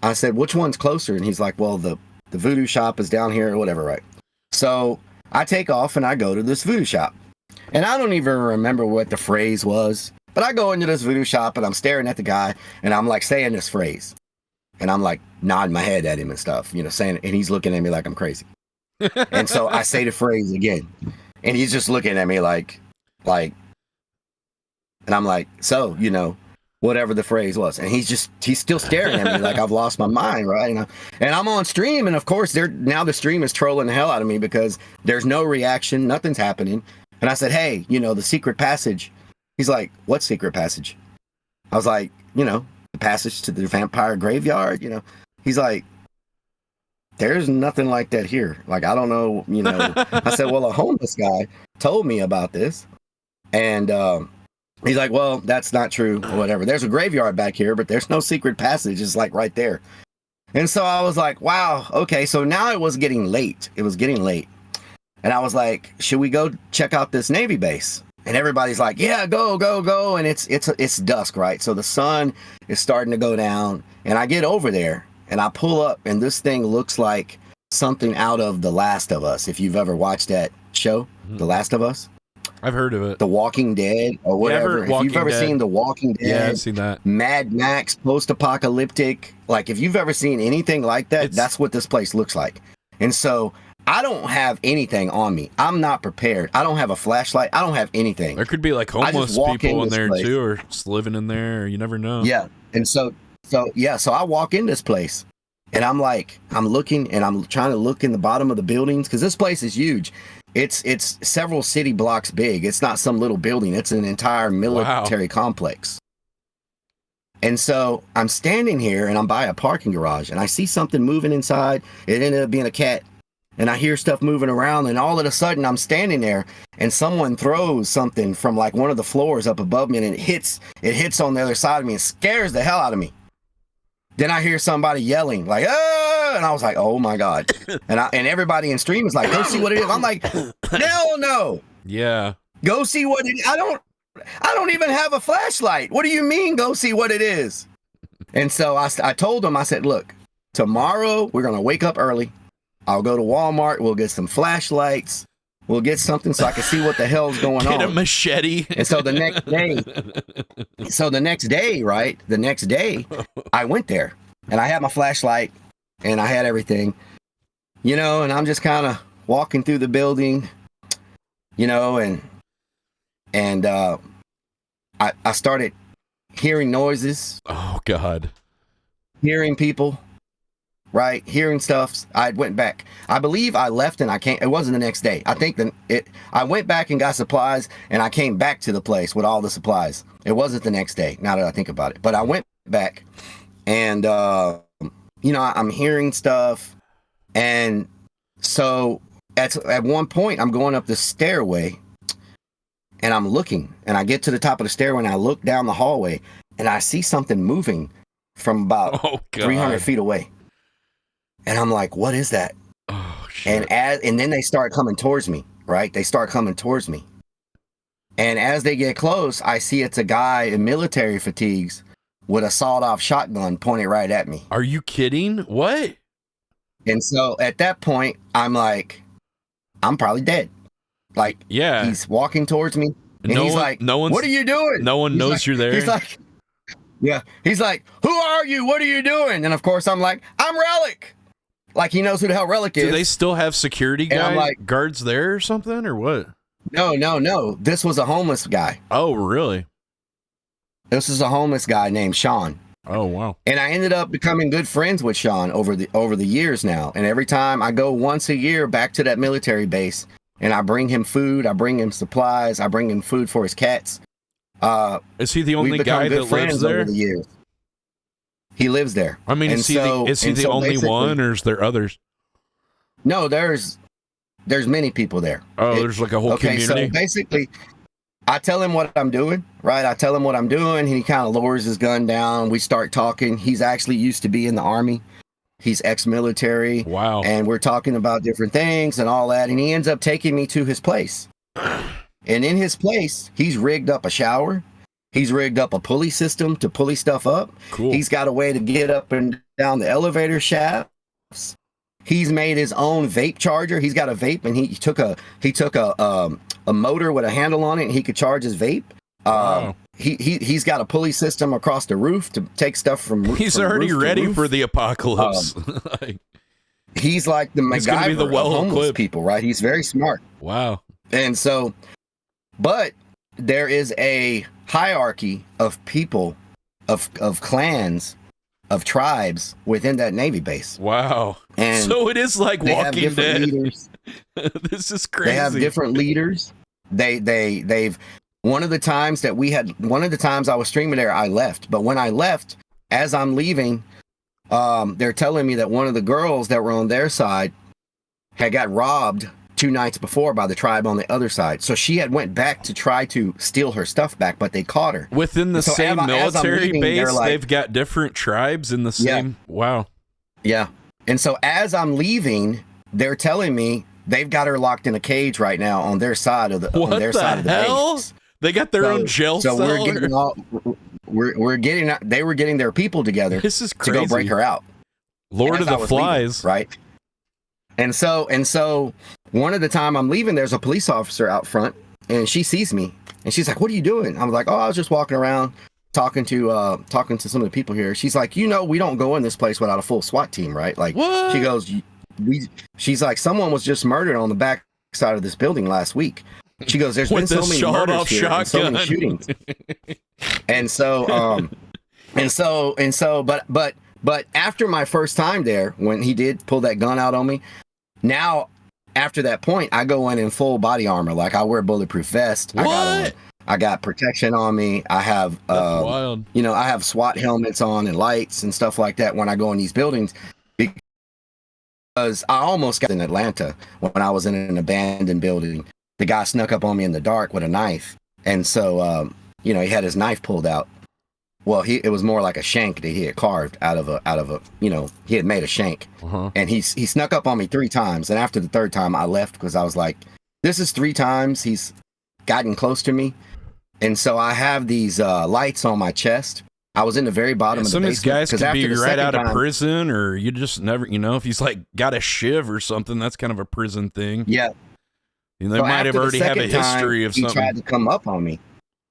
I said, which one's closer? And he's like, well, the voodoo shop is down here or whatever, right? So I take off and I go to this voodoo shop. And I don't even remember what the phrase was, but I go into this voodoo shop and I'm staring at the guy and I'm like saying this phrase. And I'm like nodding my head at him and stuff, saying it. And he's looking at me like I'm crazy. And so I say the phrase again. And he's just looking at me like, and I'm like, so, whatever the phrase was. And he's still staring at me like I've lost my mind, right? And I'm on stream. And of course, now the stream is trolling the hell out of me because there's no reaction. Nothing's happening. And I said, hey, the secret passage. He's like, what secret passage? I was like, the passage to the vampire graveyard, He's like, there's nothing like that here. Like, I don't know, I said, well, a homeless guy told me about this. And he's like, well, that's not true or whatever. There's a graveyard back here, but there's no secret passage. It's like right there. And so I was like, wow, okay. So now it was getting late. And I was like, should we go check out this Navy base? And everybody's like, yeah, go. And it's dusk, right? So the sun is starting to go down. And I get over there and I pull up and this thing looks like something out of The Last of Us. If you've ever watched that show, The Last of Us. I've heard of it. The Walking Dead or whatever. Yeah, if you've ever seen The Walking Dead. Yeah, I've seen that. Mad Max, post-apocalyptic. Like if you've ever seen anything like that, that's what this place looks like. And so I don't have anything on me. I'm not prepared. I don't have a flashlight. I don't have anything. There could be like homeless people in there too, or just living in there. You never know. Yeah. And so I walk in this place and I'm looking and I'm trying to look in the bottom of the buildings because this place is huge. It's several city blocks big. It's not some little building. It's an entire military complex. And so I'm standing here and I'm by a parking garage and I see something moving inside. It ended up being a cat. And I hear stuff moving around, and all of a sudden I'm standing there and someone throws something from like one of the floors up above me, and it hits on the other side of me and scares the hell out of me. Then I hear somebody yelling like, "Ah!" And I was like, "Oh my God." And everybody in stream is like, "Go see what it is." I'm like, "Hell no." Yeah. Go see what it is. I don't even have a flashlight. What do you mean go see what it is? And so I told him, I said, "Look, tomorrow we're going to wake up early. I'll go to Walmart. We'll get some flashlights. We'll get something so I can see what the hell's going on." Get a machete. And so the next day, right? The next day, I went there and I had my flashlight and I had everything, you know, and I'm just kind of walking through the building, you know, and I started hearing noises. Oh God. Hearing people. Right, hearing stuff. I went back. I believe I left and I came. It wasn't the next day. I think I went back and got supplies and I came back to the place with all the supplies. It wasn't the next day. Now that I think about it, but I went back and you know, I'm hearing stuff, and so at one point I'm going up the stairway and I'm looking, and I get to the top of the stairway and I look down the hallway and I see something moving from about 300 feet away. And I'm like, what is that? Oh, shit. And then they start coming towards me, right? They start coming towards me. And as they get close, I see it's a guy in military fatigues with a sawed-off shotgun pointed right at me. Are you kidding? What? And so at that point, I'm like, I'm probably dead. Like, yeah, he's walking towards me. And he's like, what are you doing? No one knows you're there. He's like, yeah. He's like, who are you? What are you doing? And of course, I'm like, I'm Relic. Like, he knows who the hell Relic is. Do they still have security guards there or something, or what? No. This was a homeless guy. Oh, really? This is a homeless guy named Sean. Oh, wow. And I ended up becoming good friends with Sean over the years now. And every time I go once a year back to that military base, and I bring him food, I bring him supplies, I bring him food for his cats. Is he the only guy that lives there? Over the years. He lives there. I mean, is he the only one, or is there others? No, there's many people there. Oh, there's like a whole community. So basically, I tell him what I'm doing, right? I tell him what I'm doing. He kind of lowers his gun down. We start talking. He's actually used to be in the Army. He's ex-military. Wow. And we're talking about different things and all that. And he ends up taking me to his place. And in his place, he's rigged up a shower. He's rigged up a pulley system to pulley stuff up. Cool. He's got a way to get up and down the elevator shafts. He's made his own vape charger. He's got a vape, and he took a motor with a handle on it, and he could charge his vape. Wow. He's got a pulley system across the roof to take stuff from. He's already ready for the apocalypse. He's like the MacGyver of homeless people, right? He's very smart. Wow. And so, but there is a hierarchy of people, of clans, of tribes within that Navy base. Wow. And so it is like Walking Dead. Leaders. This is crazy. They have different leaders. They've one of the times I was streaming there, I left. But when I left, as I'm leaving, they're telling me that one of the girls that were on their side had got robbed 2 nights before by the tribe on the other side. So she had went back to try to steal her stuff back, but they caught her. Within the same military base, they've got different tribes in the same... Yeah. Wow. Yeah. And so as I'm leaving, they're telling me they've got her locked in a cage right now on their side of the side of the base. They got their own jail cell. So they were getting their people together. This is crazy. To go break her out. Lord of the Flies. Leaving, right? And so one of the time I'm leaving, there's a police officer out front, and she sees me, and she's like, "What are you doing?" I'm like, "Oh, I was just walking around talking to some of the people here." She's like, "You know, we don't go in this place without a full SWAT team, right?" Like, what? She goes, she's like, "Someone was just murdered on the back side of this building last week." She goes, "There's been so many murders here and so many shootings." But after my first time there, when he did pull that gun out on me, now after that point, I go in full body armor. Like I wear a bulletproof vest. What? I got protection on me. I have, That's wild. you know, I have SWAT helmets on and lights and stuff like that when I go in these buildings. Because I almost got in Atlanta when I was in an abandoned building. The guy snuck up on me in the dark with a knife. And so, you know, he had his knife pulled out. Well, it was more like a shank that he had carved out of a, you know, he had made a shank. And he snuck up on me 3 times. And after the 3rd time, I left because I was like, this is 3 times he's gotten close to me. And so I have these lights on my chest. I was in the very bottom of the basement. Some of these guys could be right out of prison, or you just never, you know, if he's like got a shiv or something, that's kind of a prison thing. Yeah. You know, they might have already have a history of something. He tried to come up on me.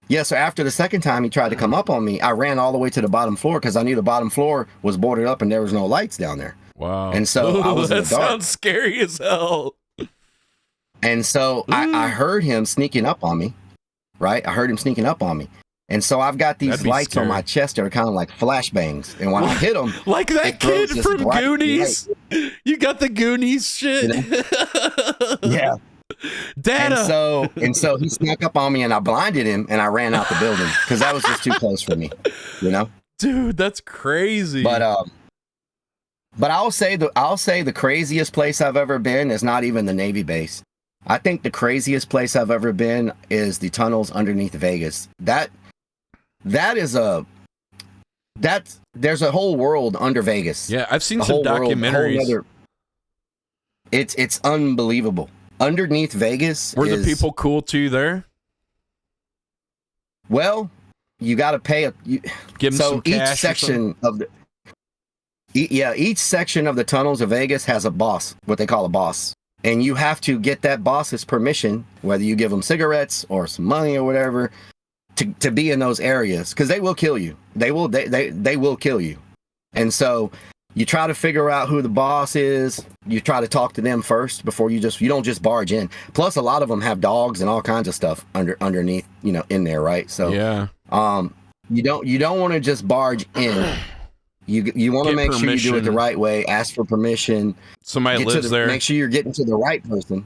Yeah, so after the 2nd time he tried to come up on me, I ran all the way to the bottom floor because I knew the bottom floor was boarded up and there was no lights down there. Wow. And so I was in the dark. That sounds scary as hell. And so I heard him sneaking up on me, right? I heard him sneaking up on me. And so I've got these lights on my chest that are kind of like flashbangs. And when I hit them... like that kid from Goonies. Light. You got the Goonies shit. You know? Yeah. Data. And so he snuck up on me and I blinded him and I ran out the building because that was just too close for me, you know? Dude, that's crazy. But I'll say the craziest place I've ever been is not even the Navy base. I think the craziest place I've ever been is the tunnels underneath Vegas. There's a whole world under Vegas. Yeah, I've seen some documentaries. It's unbelievable. Underneath Vegas. Were the people cool too there? Well, you got to pay give them some cash. Each section of each section of the tunnels of Vegas has a boss, what they call a boss. And you have to get that boss's permission, whether you give them cigarettes or some money or whatever, to be in those areas, because they will kill you. They will kill you. And so you try to figure out who the boss is. You try to talk to them first before you don't just barge in. Plus, a lot of them have dogs and all kinds of stuff underneath, you know, in there, right? So yeah, you don't want to just barge in. You want to make sure you do it the right way. Ask for permission. Somebody lives there. Make sure you're getting to the right person,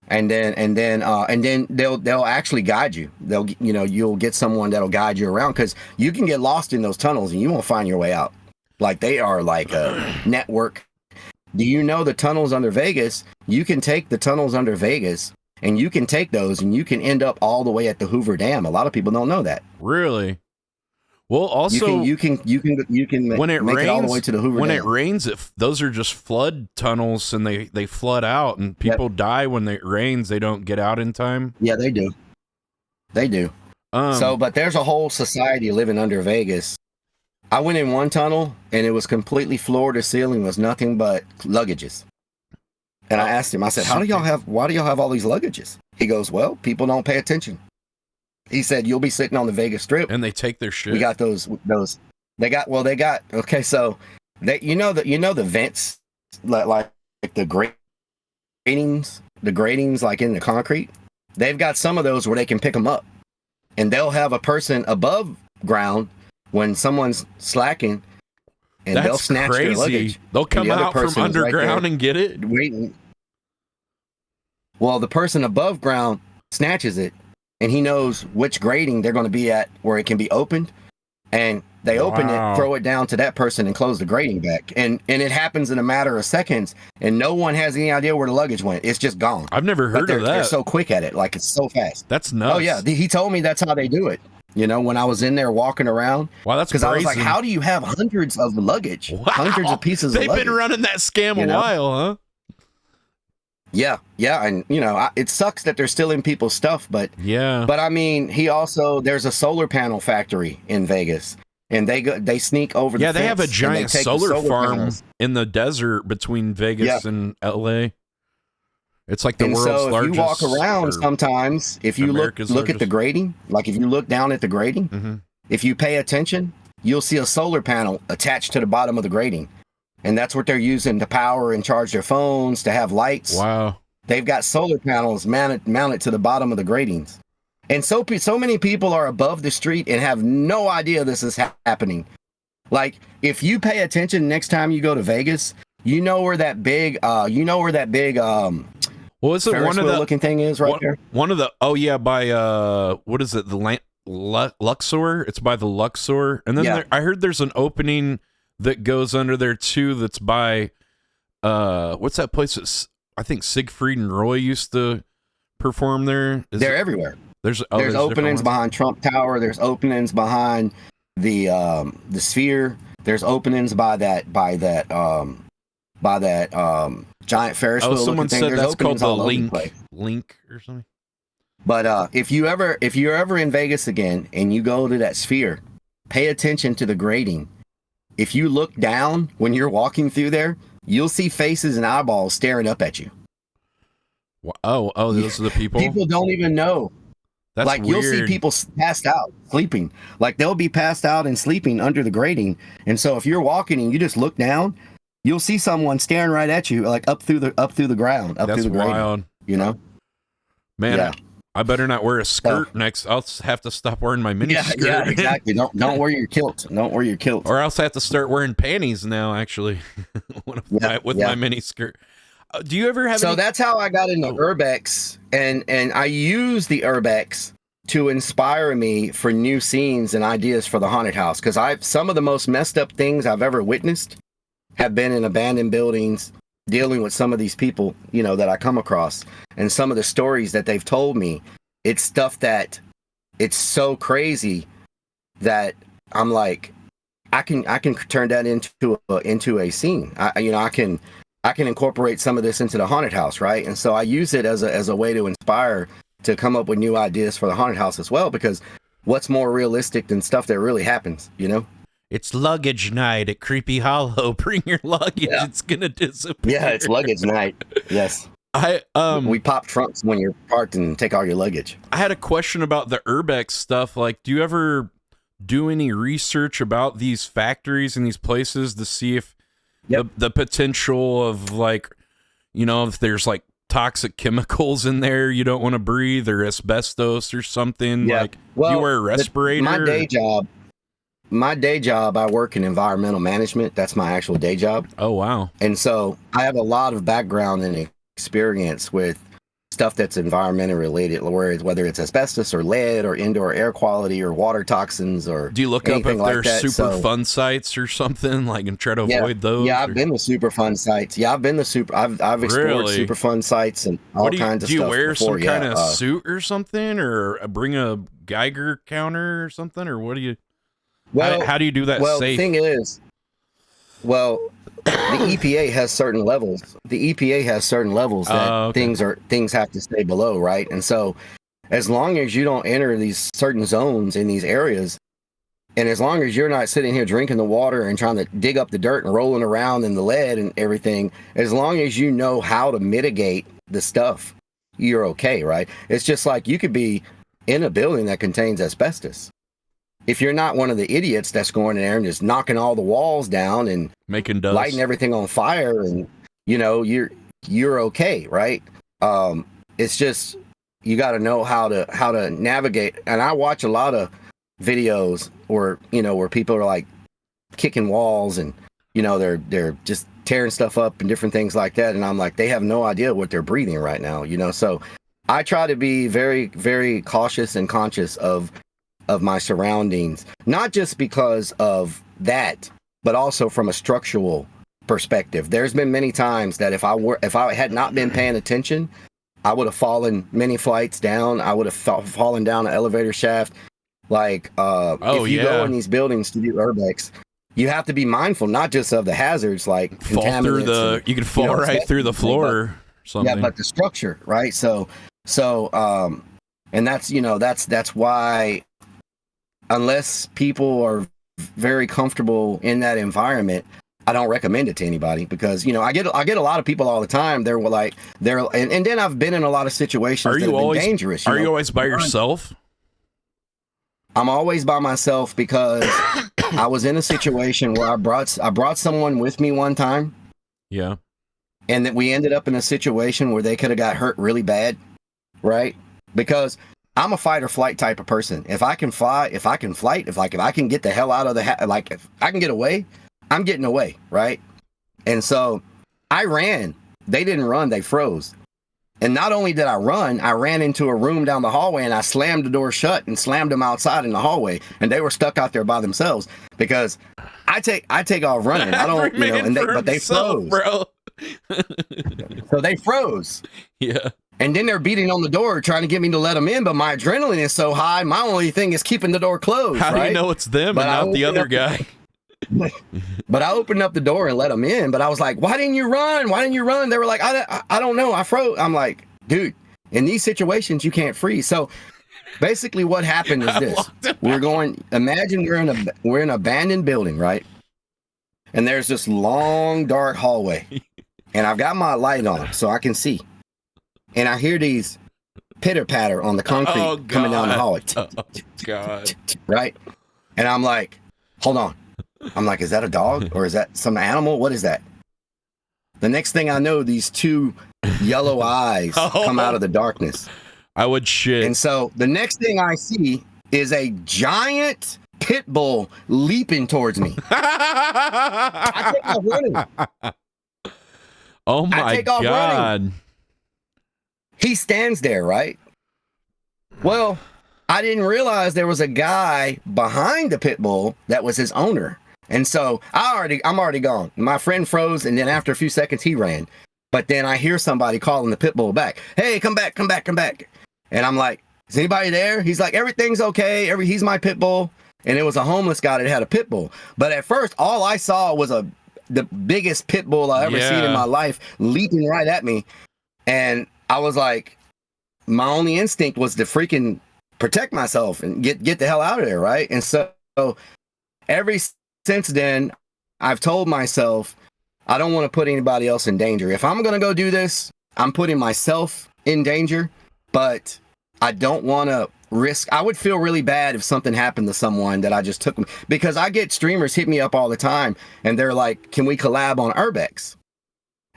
and then they'll actually guide you. You'll get someone that'll guide you around, because you can get lost in those tunnels and you won't find your way out. Like, they are like a network. Do you know the tunnels under Vegas? You can take the tunnels under Vegas and you can take those and you can end up all the way at the Hoover Dam. A lot of people don't know that. Really? Well, also you can when it make rains, it all the way to the Hoover when Dam. it rains, those are just flood tunnels and they flood out, and people die when it rains. They don't get out in time. Yeah, they do. They do. But there's a whole society living under Vegas. I went in one tunnel and it was completely floor to ceiling, was nothing but luggages. And I asked him, I said, why do y'all have all these luggages? He goes, well, people don't pay attention. He said, you'll be sitting on the Vegas Strip and they take their shit. We got okay, so you know the vents, like the gratings like in the concrete. They've got some of those where they can pick them up, and they'll have a person above ground when someone's slacking, and they'll snatch their luggage. They'll come out from underground and get it. Waiting. Well, the person above ground snatches it, and he knows which grating they're going to be at where it can be opened, and they open it, throw it down to that person, and close the grating back. And it happens in a matter of seconds, and no one has any idea where the luggage went. It's just gone. I've never heard of that. They're so quick at it, like it's so fast. That's nuts. Oh yeah, he told me that's how they do it. You know, when I was in there walking around. Wow, that's because I was like, how do you have hundreds of luggage? Wow. Hundreds of pieces of luggage. They've been running that scam a while, huh? Yeah, and it sucks that they're stealing people's stuff, but I mean, there's a solar panel factory in Vegas, and they sneak over the fence. Yeah, they have a giant solar farm panels in the desert between Vegas and LA. It's like the world's largest. If you walk around sometimes, if you look at the grating, like if you look down at the grating, if you pay attention, you'll see a solar panel attached to the bottom of the grating. And that's what they're using to power and charge their phones, to have lights. Wow. They've got solar panels mounted to the bottom of the gratings. And so many people are above the street and have no idea this is happening. Like, if you pay attention next time you go to Vegas, you know where that big, Well, is it Ferris one of wheel the looking thing is right there? one of the? Oh yeah, by what is it? The Luxor. It's by the Luxor, and then I heard there's an opening that goes under there too. That's by what's that place? That's, I think Siegfried and Roy used to perform there. They're everywhere. There's openings behind Trump Tower. There's openings behind the Sphere. There's openings by that giant Ferris wheel. Someone thing. said There's that's called the Link or something. But if you're ever in Vegas again and you go to that Sphere, pay attention to the grading. If you look down when you're walking through there, you'll see faces and eyeballs staring up at you. Oh, those are the people. People don't even know. That's like weird. You'll see people passed out, sleeping. Like they'll be passed out and sleeping under the grating. And so if you're walking and you just look down, you'll see someone staring right at you, like up through the ground, That's through the grating. Wild. You know, man. Yeah. I better not wear a skirt next. I'll have to stop wearing my mini skirt. Yeah, exactly. Don't wear your kilt. Don't wear your kilt. Or else I have to start wearing panties now. Actually, with my mini skirt. Do you ever have? So that's how I got into urbex, and I use the urbex to inspire me for new scenes and ideas for the haunted house. Because some of the most messed up things I've ever witnessed have been in abandoned buildings, dealing with some of these people, that I come across, and some of the stories that they've told me. It's stuff that it's so crazy that I'm like, I can turn that into a scene. I can incorporate some of this into the haunted house, right? And so I use it as a way to inspire to come up with new ideas for the haunted house as well, because what's more realistic than stuff that really happens, It's luggage night at Creepy Hollow. Bring your luggage. Yeah. It's gonna disappear. Yeah, it's luggage night. Yes. We pop trunks when you're parked and take all your luggage. I had a question about the urbex stuff. Like, do you ever do any research about these factories and these places to see if the potential of, like, if there's like toxic chemicals in there you don't want to breathe, or asbestos or something? Yeah. Like, do you wear a respirator? My day job, I work in environmental management. That's my actual day job. Oh, wow. And so I have a lot of background and experience with stuff that's environmentally related, whether it's asbestos or lead or indoor air quality or water toxins or do you look up if like there's super fun sites or something, like, and try to avoid those? Yeah, I've been to super fun sites. Yeah, I've explored super fun sites and all kinds of stuff. Do you wear before. some kind of suit or something, or bring a Geiger counter or something, or what do you? Well, how do you do that? Well, safe? The thing is, the EPA has certain levels. The EPA has certain levels that things have to stay below, right? And so, as long as you don't enter these certain zones in these areas, and as long as you're not sitting here drinking the water and trying to dig up the dirt and rolling around in the lead and everything, as long as you know how to mitigate the stuff, you're okay, right? It's just like you could be in a building that contains asbestos. If you're not one of the idiots that's going in there and just knocking all the walls down and making dust, lighting everything on fire, and you're okay, right? It's just you got to know how to navigate. And I watch a lot of videos where people are like kicking walls and they're just tearing stuff up and different things like that. And I'm like, they have no idea what they're breathing right now, So I try to be very, very cautious and conscious of my surroundings, not just because of that, but also from a structural perspective. There's been many times that if I had not been paying attention, I would have fallen many flights down. I would have fallen down an elevator shaft. Like, if you go in these buildings to do urbex, you have to be mindful not just of the hazards, like contaminants. You could fall right through the floor or something. Yeah, but the structure, right? So, and that's why, unless people are very comfortable in that environment, I don't recommend it to anybody, because I get a lot of people all the time. And then I've been in a lot of situations that have been dangerous. Are you always by yourself? I'm always by myself because I was in a situation where I brought someone with me one time. Yeah. And that we ended up in a situation where they could have got hurt really bad, right? Because I'm a fight or flight type of person. If I can fly, if I can get the hell out of if I can get away, I'm getting away, right? And so I ran. They didn't run, they froze. And not only did I run, I ran into a room down the hallway and I slammed the door shut and slammed them outside in the hallway. And they were stuck out there by themselves because I take off running. I don't, you know, but they froze, bro. So they froze. Yeah. And then they're beating on the door trying to get me to let them in. But my adrenaline is so high. My only thing is keeping the door closed. How do you know it's them and not the other guy? But I opened up the door and let them in. But I was like, why didn't you run? Why didn't you run? They were like, I don't know. I froze. I'm like, dude, in these situations, you can't freeze. So basically what happened is this. Imagine we're in an abandoned building, right? And there's this long, dark hallway. And I've got my light on so I can see. And I hear these pitter-patter on the concrete coming down the hallway. Oh, God. Right? And I'm like, hold on. I'm like, is that a dog or is that some animal? What is that? The next thing I know, these two yellow eyes come out of the darkness. I would shit. And so the next thing I see is a giant pit bull leaping towards me. I take off running. Oh my God. Running. He stands there, right? Well, I didn't realize there was a guy behind the pit bull that was his owner. And so I'm already gone. My friend froze, and then after a few seconds, he ran. But then I hear somebody calling the pit bull back. Hey, come back, come back, come back. And I'm like, is anybody there? He's like, everything's okay. He's my pit bull. And it was a homeless guy that had a pit bull. But at first, all I saw was the biggest pit bull I ever seen in my life leaping right at me. And I was like, my only instinct was to freaking protect myself and get the hell out of there, right? And so since then, I've told myself, I don't want to put anybody else in danger. If I'm going to go do this, I'm putting myself in danger, but I don't want to risk. I would feel really bad if something happened to someone that I just took, because I get streamers hit me up all the time and they're like, can we collab on Urbex?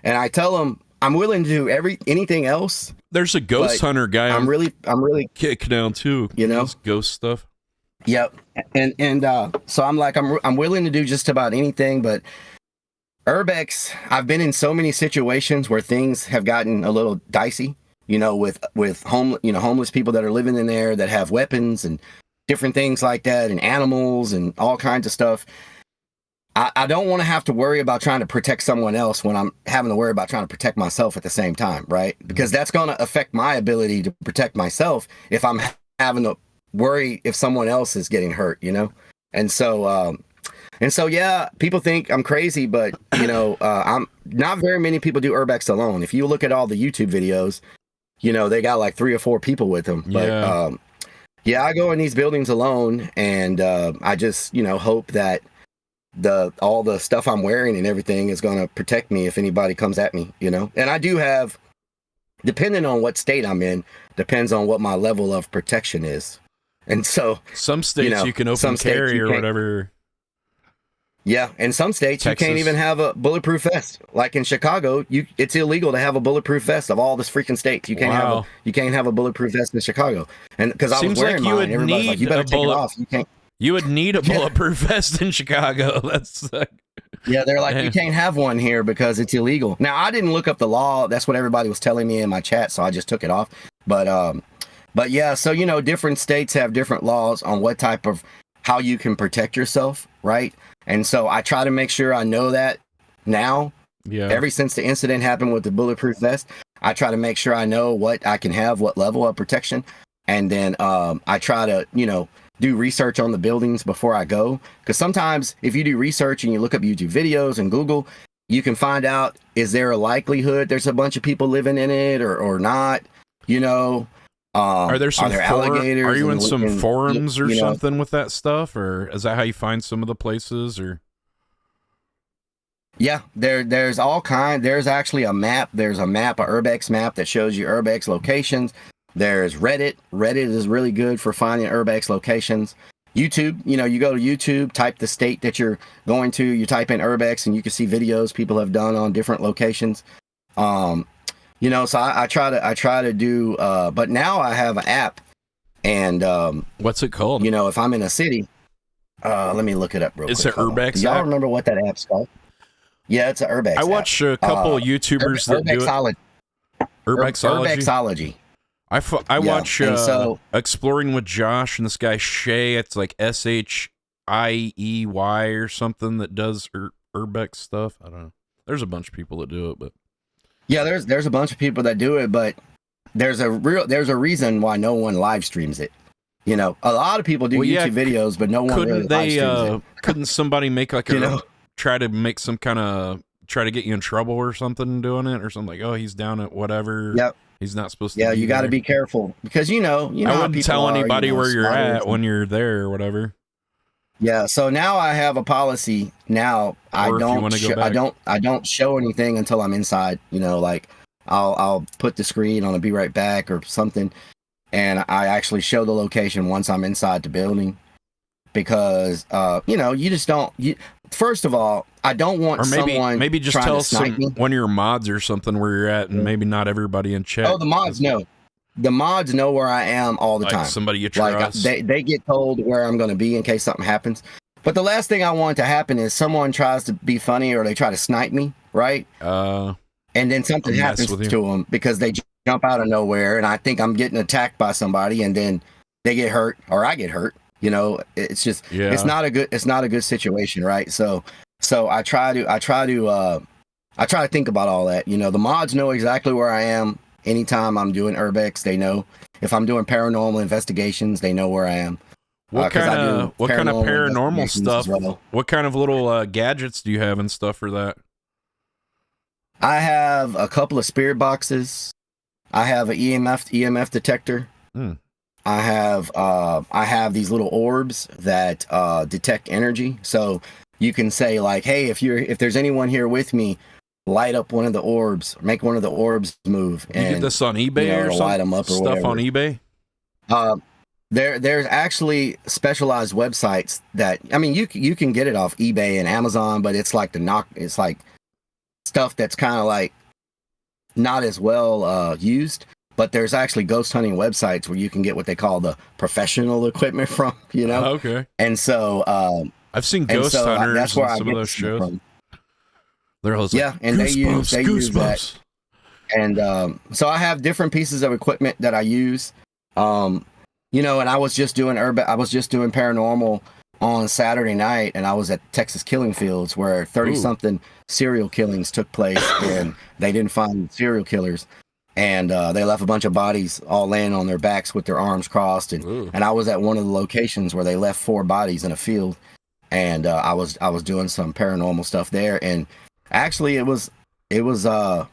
And I tell them, I'm willing to do anything else. There's a ghost hunter guy. I'm really kick down too. You know, this ghost stuff. Yep. And so I'm like, I'm willing to do just about anything, but Urbex, I've been in so many situations where things have gotten a little dicey, you know, with homeless people that are living in there that have weapons and different things like that, and animals and all kinds of stuff. I don't want to have to worry about trying to protect someone else when I'm having to worry about trying to protect myself at the same time, right? Because that's going to affect my ability to protect myself if I'm having to worry if someone else is getting hurt, you know? And so yeah, people think I'm crazy, but you know, I'm not very many people do Urbex alone. If you look at all the YouTube videos, you know, they got like 3 or 4 people with them. But yeah, I go in these buildings alone, and I just, you know, hope that all the stuff I'm wearing and everything is going to protect me if anybody comes at me, you know? And I do have, depending on what state I'm in, depends on what my level of protection is. And so some states you can open carry or whatever. Yeah, in some states Texas. You can't even have a bulletproof vest. Like in Chicago, it's illegal to have a bulletproof vest of all this freaking states. You can't have a bulletproof vest in Chicago. And because I was wearing mine, everybody's like, you better take it off. You can't. You would need a bulletproof vest in Chicago. That's yeah, they're like, you can't have one here because it's illegal. Now, I didn't look up the law. That's what everybody was telling me in my chat, so I just took it off. But yeah, so, you know, different states have different laws on what type of, how you can protect yourself, right? And so I try to make sure I know that now. Yeah. Ever since the incident happened with the bulletproof vest, I try to make sure I know what I can have, what level of protection. And then I try to, you know, do research on the buildings before I go. Because sometimes if you do research and you look up YouTube videos and Google, you can find out, is there a likelihood there's a bunch of people living in it or not, you know? Are there alligators? Are you in some forums or something with that stuff? Or is that how you find some of the places? Or yeah, there's all kind. There's actually a map. There's a map, a Urbex map that shows you Urbex locations. There's Reddit. Reddit is really good for finding Urbex locations. YouTube, you know, you go to YouTube, type the state that you're going to, you type in Urbex, and you can see videos people have done on different locations. You know, so I try to do, but now I have an app, and what's it called? You know, if I'm in a city, let me look it up real quick. It's an Urbex. Y'all remember what that app's called? Yeah, it's an Urbex. I watched a couple of YouTubers that do it. Urbexology. I watch and so, Exploring with Josh and this guy Shay. It's like SHIEY or something that does Urbex stuff. I don't know. There's a bunch of people that do it, but yeah, there's a bunch of people that do it, but there's a reason why no one live streams it. You know, a lot of people do YouTube videos, but no one really live streams it. Couldn't somebody make like try to make some kind of try to get you in trouble or something doing it or something like, oh, he's down at whatever. Yep. He's not supposed to. Yeah, you got to be careful because you know. I wouldn't tell anybody where you're at when you're there or whatever. Yeah, so now I have a policy. Now I don't show anything until I'm inside. You know, like I'll put the screen on a be right back or something, and I actually show the location once I'm inside the building because you know, you just don't. First of all, I don't want maybe just tell us one of your mods or something where you're at, and maybe not everybody in chat. Oh, the mods know. The mods know where I am all the time. Somebody you trust. Like they get told where I'm going to be in case something happens. But the last thing I want to happen is someone tries to be funny or they try to snipe me, right? And then something happens to them because they jump out of nowhere, and I think I'm getting attacked by somebody, and then they get hurt or I get hurt. You know, it's just it's not a good situation, right? So I try to think about all that. You know, the mods know exactly where I am. Anytime I'm doing Urbex, they know. If I'm doing paranormal investigations, they know where I am. What kind of paranormal stuff? Well. What kind of little gadgets do you have and stuff for that? I have a couple of spirit boxes. I have an EMF detector. I have these little orbs that detect energy. So you can say like, hey, if there's anyone here with me, light up one of the orbs, make one of the orbs move. You get this on eBay or something? Light them up or stuff on eBay? There's actually specialized websites that, I mean, you can get it off eBay and Amazon, but it's like it's like stuff that's kind of like not as well used. But there's actually ghost hunting websites where you can get what they call the professional equipment from, you know? Okay. And so I've seen ghost hunters that's where some of those shows. From. They're always and they use that. And so I have different pieces of equipment that I use. You know, and I was just doing paranormal on Saturday night, and I was at Texas Killing Fields where 30-something serial killings took place, and they didn't find serial killers. And they left a bunch of bodies all laying on their backs with their arms crossed. And I was at one of the locations where they left 4 bodies in a field. And I was doing some paranormal stuff there. And actually there was a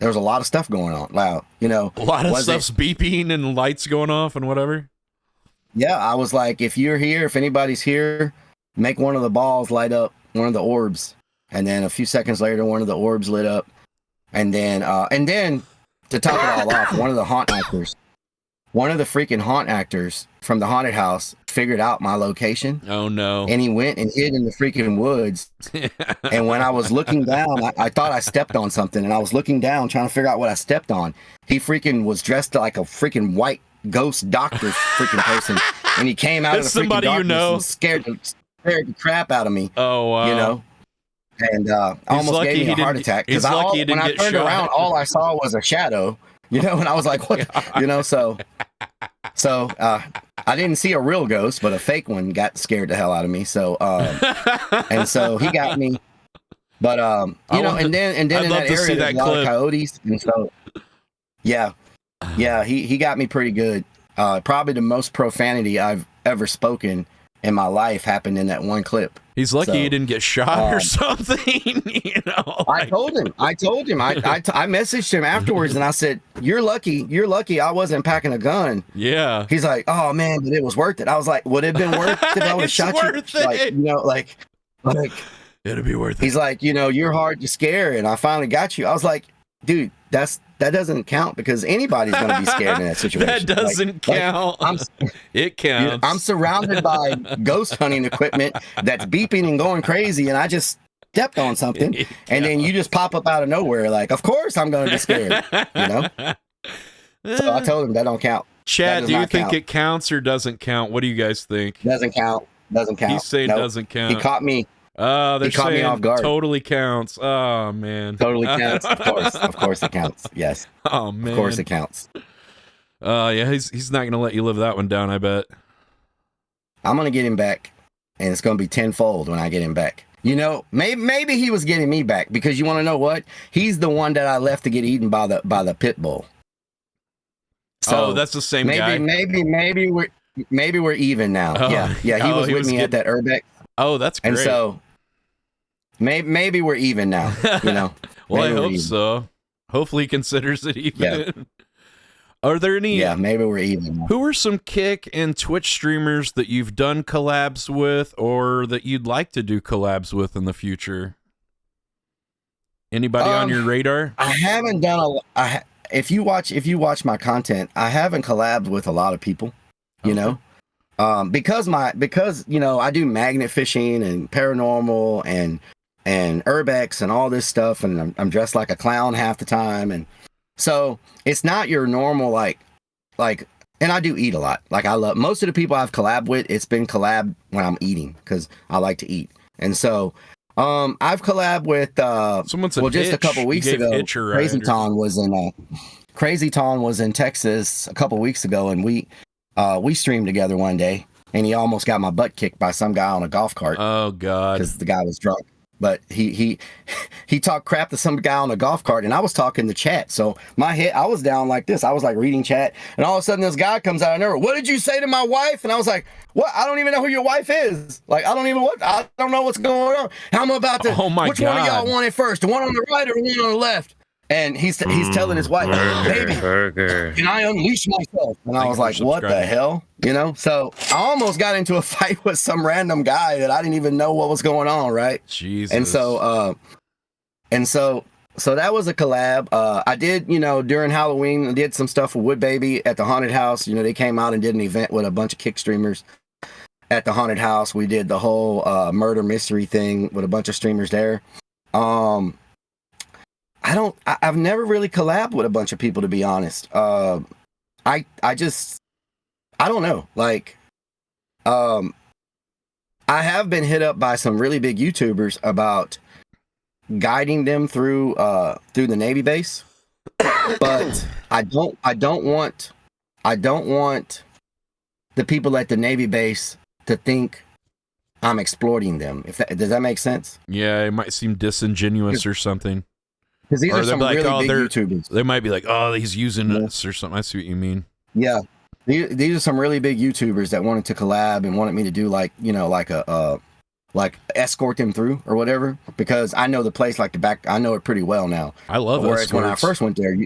lot of stuff going on. Wow. You know, a lot of stuff's beeping and lights going off and whatever. Yeah. I was like, if anybody's here, make one of the balls light up one of the orbs. And then a few seconds later, one of the orbs lit up. And then to top it all off, one of the freaking haunt actors from the haunted house figured out my location. Oh no. And he went and hid in the freaking woods. And when I was looking down, I thought I stepped on something, and I was looking down trying to figure out what I stepped on. He freaking was dressed like a freaking white ghost doctor freaking person. And he came out of the freaking darkness and scared the crap out of me. Oh wow. You know? And almost gave me a heart attack because when I turned around, all I saw was a shadow, you know, and I was like, what, you know, so I didn't see a real ghost, but a fake one got scared the hell out of me. So, and so he got me, but, you know, and then in that area, there's a lot of coyotes. And so, yeah, he got me pretty good. Probably the most profanity I've ever spoken in my life happened in that one clip. He's lucky he didn't get shot or something. You know, I told him. I messaged him afterwards and I said, "You're lucky. I wasn't packing a gun." Yeah. He's like, "Oh man, but it was worth it." I was like, "Would it have been worth it if I would have shot you?" Like, you know, like it'd be worth it. He's like, "You know, you're hard to scare, and I finally got you." I was like, "Dude, that doesn't count because anybody's going to be scared in that situation." That doesn't count. It counts. Dude, I'm surrounded by ghost hunting equipment that's beeping and going crazy, and I just stepped on something, and then you just pop up out of nowhere. Like, of course I'm going to be scared, you know? So I told him that don't count. Chad, do you think it counts or doesn't count? What do you guys think? Doesn't count. He's saying doesn't count. He caught me. They're He caught me saying off guard. totally counts. Oh man. Totally counts. Of course it counts. Yes. Oh man. Of course it counts. Yeah, he's not gonna let you live that one down, I bet. I'm gonna get him back, and it's gonna be tenfold when I get him back. You know, maybe he was getting me back because you want to know what? He's the one that I left to get eaten by the pit bull. So that's the same guy. Maybe we're even now. Oh. Yeah. He was with me at that Urbex. Oh, that's great. And so maybe we're even now. You know. Well, I hope even. so. Hopefully, he considers it even. Yeah. Are there any? Yeah, maybe we're even. Who are some Kick and Twitch streamers that you've done collabs with, or that you'd like to do collabs with in the future? Anybody on your radar? I haven't done if you watch my content, I haven't collabed with a lot of people. You know, because you know I do magnet fishing and paranormal and urbex and all this stuff, and I'm dressed like a clown half the time, and so it's not your normal like, and I do eat a lot. Like I love most of the people I've collabed with. It's been collab when I'm eating because I like to eat, and so I've collabed with someone said just a couple weeks ago. Crazy Ton was in Texas a couple weeks ago, and we streamed together one day, and he almost got my butt kicked by some guy on a golf cart. Oh God! Because the guy was drunk. But he talked crap to some guy on a golf cart, and I was talking to chat. So my head, I was down like this. I was like reading chat, and all of a sudden this guy comes out of nowhere. What did you say to my wife? And I was like, what? I don't even know who your wife is. Like I don't know what's going on. How am I about to? Oh my which God. one of y'all want it first? The one on the right or the one on the left? And he's telling his wife, baby, can I unleash myself? And I was like, what the hell? You know? So I almost got into a fight with some random guy that I didn't even know what was going on, right? Jesus. And so that was a collab. I did, you know, during Halloween, I did some stuff with Wood Baby at the haunted house. You know, they came out and did an event with a bunch of Kick streamers at the haunted house. We did the whole murder mystery thing with a bunch of streamers there. I've never really collabed with a bunch of people, to be honest. I don't know. Like, I have been hit up by some really big YouTubers about guiding them through the Navy base, but I don't want the people at the Navy base to think I'm exploiting them. Does that make sense? Yeah, it might seem disingenuous or something. Because these are some like, really big YouTubers. They might be like, oh, he's using us or something. I see what you mean. Yeah. These are some really big YouTubers that wanted to collab and wanted me to do like, you know, like like escort them through or whatever, because I know the place like the back. I know it pretty well now. I love it. Whereas when I first went there,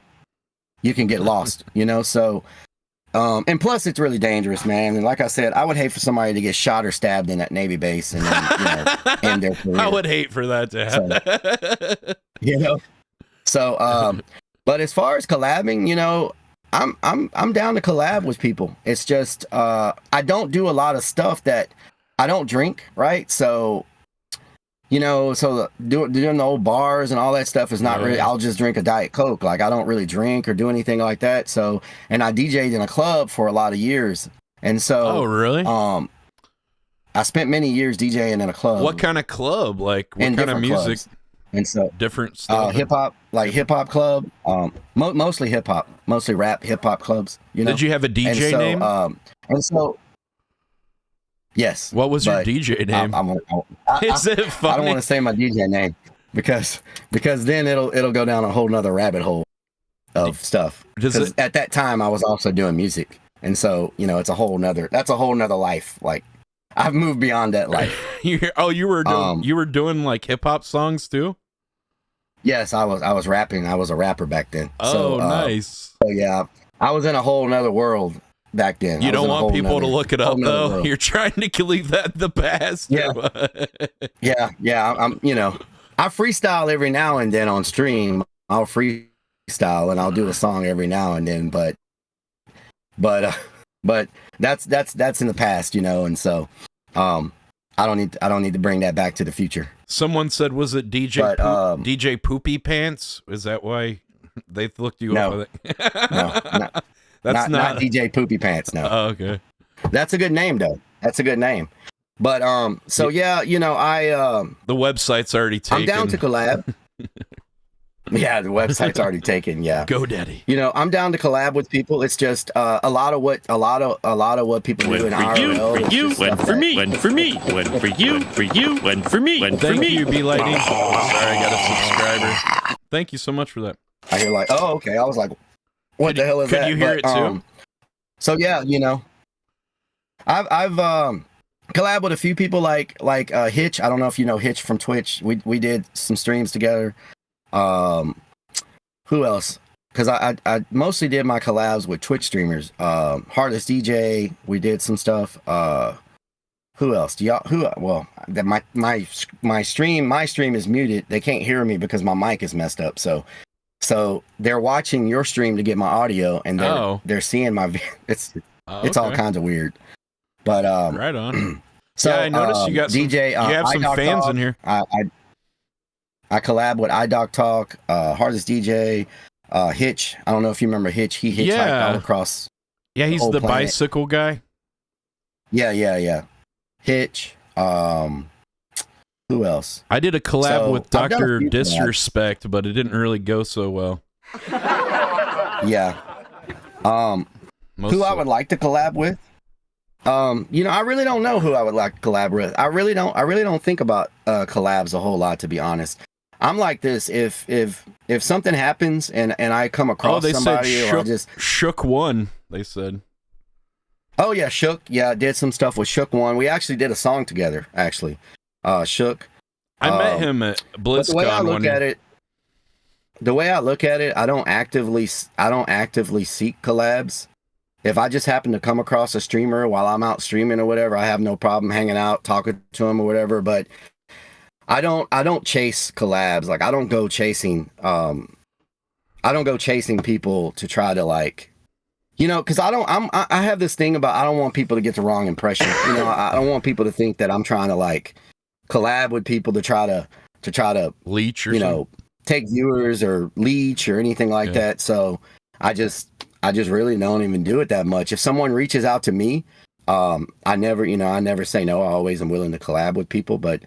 you can get lost, you know? So, and plus it's really dangerous, man. And like I said, I would hate for somebody to get shot or stabbed in that Navy base and then, you know, end their career. I would hate for that to happen. So, you know? So, but as far as collabing, you know, I'm down to collab with people. It's just I don't do a lot of stuff that I don't drink, right? So, you know, so doing the old bars and all that stuff is not really. I'll just drink a Diet Coke. Like I don't really drink or do anything like that. So, and I DJ'd in a club for a lot of years, and so oh really? I spent many years DJing in a club. What kind of club? Like what kind of music? Clubs. And so different stuff. Hip hop, like hip hop club. Mostly hip hop, mostly rap hip hop clubs. You know. Did you have a DJ name? And so, yes. What was your DJ name? Is it funny? I don't want to say my DJ name because then it'll go down a whole nother rabbit hole of stuff. Because at that time I was also doing music, and so you know that's a whole nother life. Like I've moved beyond that life. you were doing like hip hop songs too? Yes, I was rapping. I was a rapper back then. Oh, nice. So yeah, I was in a whole nother world back then. You don't want people to look it up though. World. You're trying to leave that in the past. Yeah. Yeah. I'm. You know, I freestyle every now and then on stream. I'll freestyle and I'll do a song every now and then. But that's in the past, you know. And so, I don't need to bring that back to the future. Someone said, was it DJ Poopy Pants? Is that why they looked you up with it? No, that's not DJ Poopy Pants. No. Oh, okay. That's a good name though. That's a good name. But so yeah, you know, The website's already taken. I'm down to collab. Yeah, the website's already taken. Yeah, GoDaddy. you know, I'm down to collab with people. It's just a lot of what people do in IRL. One for me, one for me, one for you, one for me, one for me. Thank you, Be Lightning. Sorry, I got a subscriber. Thank you so much for that. I hear like, oh, okay. I was like, what the hell is that? Could you hear it too? So yeah, you know, I've collabed with a few people like Hitch. I don't know if you know Hitch from Twitch. We did some streams together. Who else? Because I mostly did my collabs with Twitch streamers. Hardest DJ, we did some stuff. Who else? Do y'all? Well, that my stream is muted. They can't hear me because my mic is messed up. So they're watching your stream to get my audio, and they're seeing my. It's all kinds of weird. But right on. So yeah, I noticed you got DJ. You have some fans in here. I collab with iDoc Talk, Hardest DJ, Hitch. I don't know if you remember Hitch. He hitchhiked all across. Yeah, he's the planet. bicycle guy. Yeah. Hitch. Who else? I did a collab with Dr. Disrespect, but it didn't really go so well. Yeah. Who I would like to collab with? You know, I really don't know who I would like to collab with. I really don't think about collabs a whole lot, to be honest. I'm like this. If something happens and I come across somebody, said or I just Shook one. They said. Oh yeah, Shook. Yeah, I did some stuff with Shook one. We actually did a song together. Actually, Shook. I met him at BlizzCon. The way I look at it, I don't actively seek collabs. If I just happen to come across a streamer while I'm out streaming or whatever, I have no problem hanging out, talking to him or whatever. But I don't chase collabs. Like I don't go chasing people to try to like, you know, because I have this thing about I don't want people to get the wrong impression. You know, I don't want people to think that I'm trying to like collab with people to try to leech or take viewers or leech or anything like that. So I just really don't even do it that much. If someone reaches out to me, I never say no. I always am willing to collab with people, but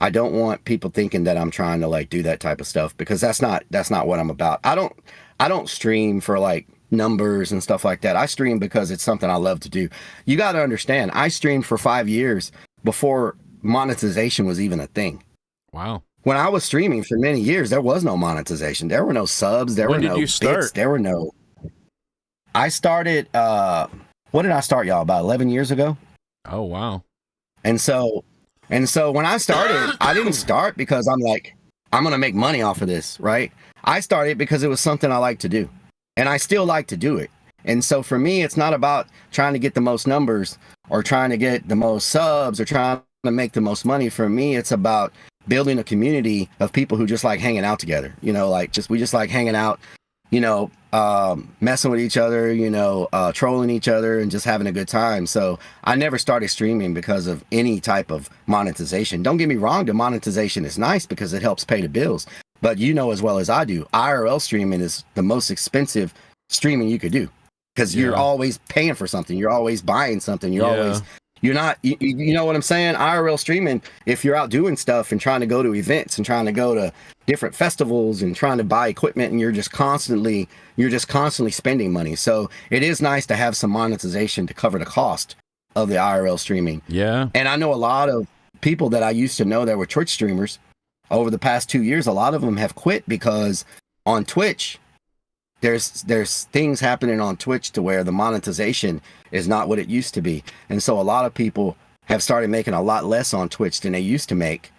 I don't want people thinking that I'm trying to like do that type of stuff, because that's not what I'm about. I don't stream for like numbers and stuff like that. I stream because it's something I love to do. You got to understand, I streamed for 5 years before monetization was even a thing. Wow. When I was streaming for many years, there was no monetization. There were no subs. When did you start? Bits. There were no. I started. What did I start, y'all? About 11 years ago. Oh wow. And so when I started, I didn't start because I'm like, I'm gonna make money off of this, right? I started because it was something I like to do, and I still like to do it. And so for me, it's not about trying to get the most numbers or trying to get the most subs or trying to make the most money. For me, it's about building a community of people who just like hanging out together. You know, like we just like hanging out, you know, messing with each other, you know, trolling each other and just having a good time. So I never started streaming because of any type of monetization. Don't get me wrong, the monetization is nice because it helps pay the bills. But you know as well as I do, IRL streaming is the most expensive streaming you could do, because you're always paying for something. You're always buying something. You're not, you know what I'm saying? IRL streaming, if you're out doing stuff and trying to go to events and trying to go to different festivals and trying to buy equipment, and you're just constantly spending money. So it is nice to have some monetization to cover the cost of the IRL streaming. Yeah. And I know a lot of people that I used to know that were Twitch streamers over the past 2 years. A lot of them have quit because on Twitch, there's things happening on Twitch to where the monetization is not what it used to be. And so a lot of people have started making a lot less on Twitch than they used to make.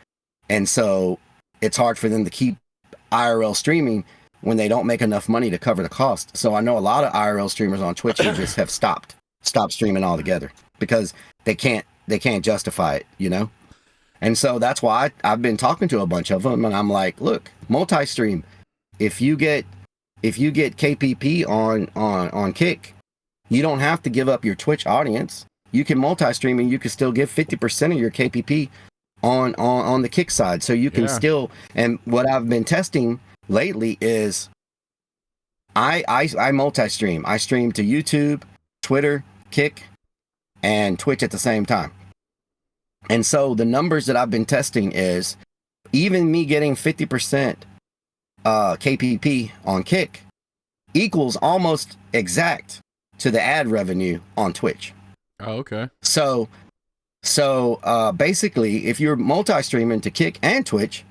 And so it's hard for them to keep IRL streaming when they don't make enough money to cover the cost. So I know a lot of IRL streamers on Twitch who just have stopped streaming altogether because they can't justify it, you know? And so that's why I've been talking to a bunch of them, and I'm like, look, multi-stream, if you get KPP on Kick, you don't have to give up your Twitch audience. You can multi-stream and you can still give 50% of your KPP on the Kick side. So you can still, and what I've been testing lately is I multi-stream. I stream to YouTube, Twitter, Kick, and Twitch at the same time. And so the numbers that I've been testing is even me getting 50% KPP on Kick equals almost exact to the ad revenue on Twitch. Oh, okay. So basically, if you're multi-streaming to Kick and Twitch,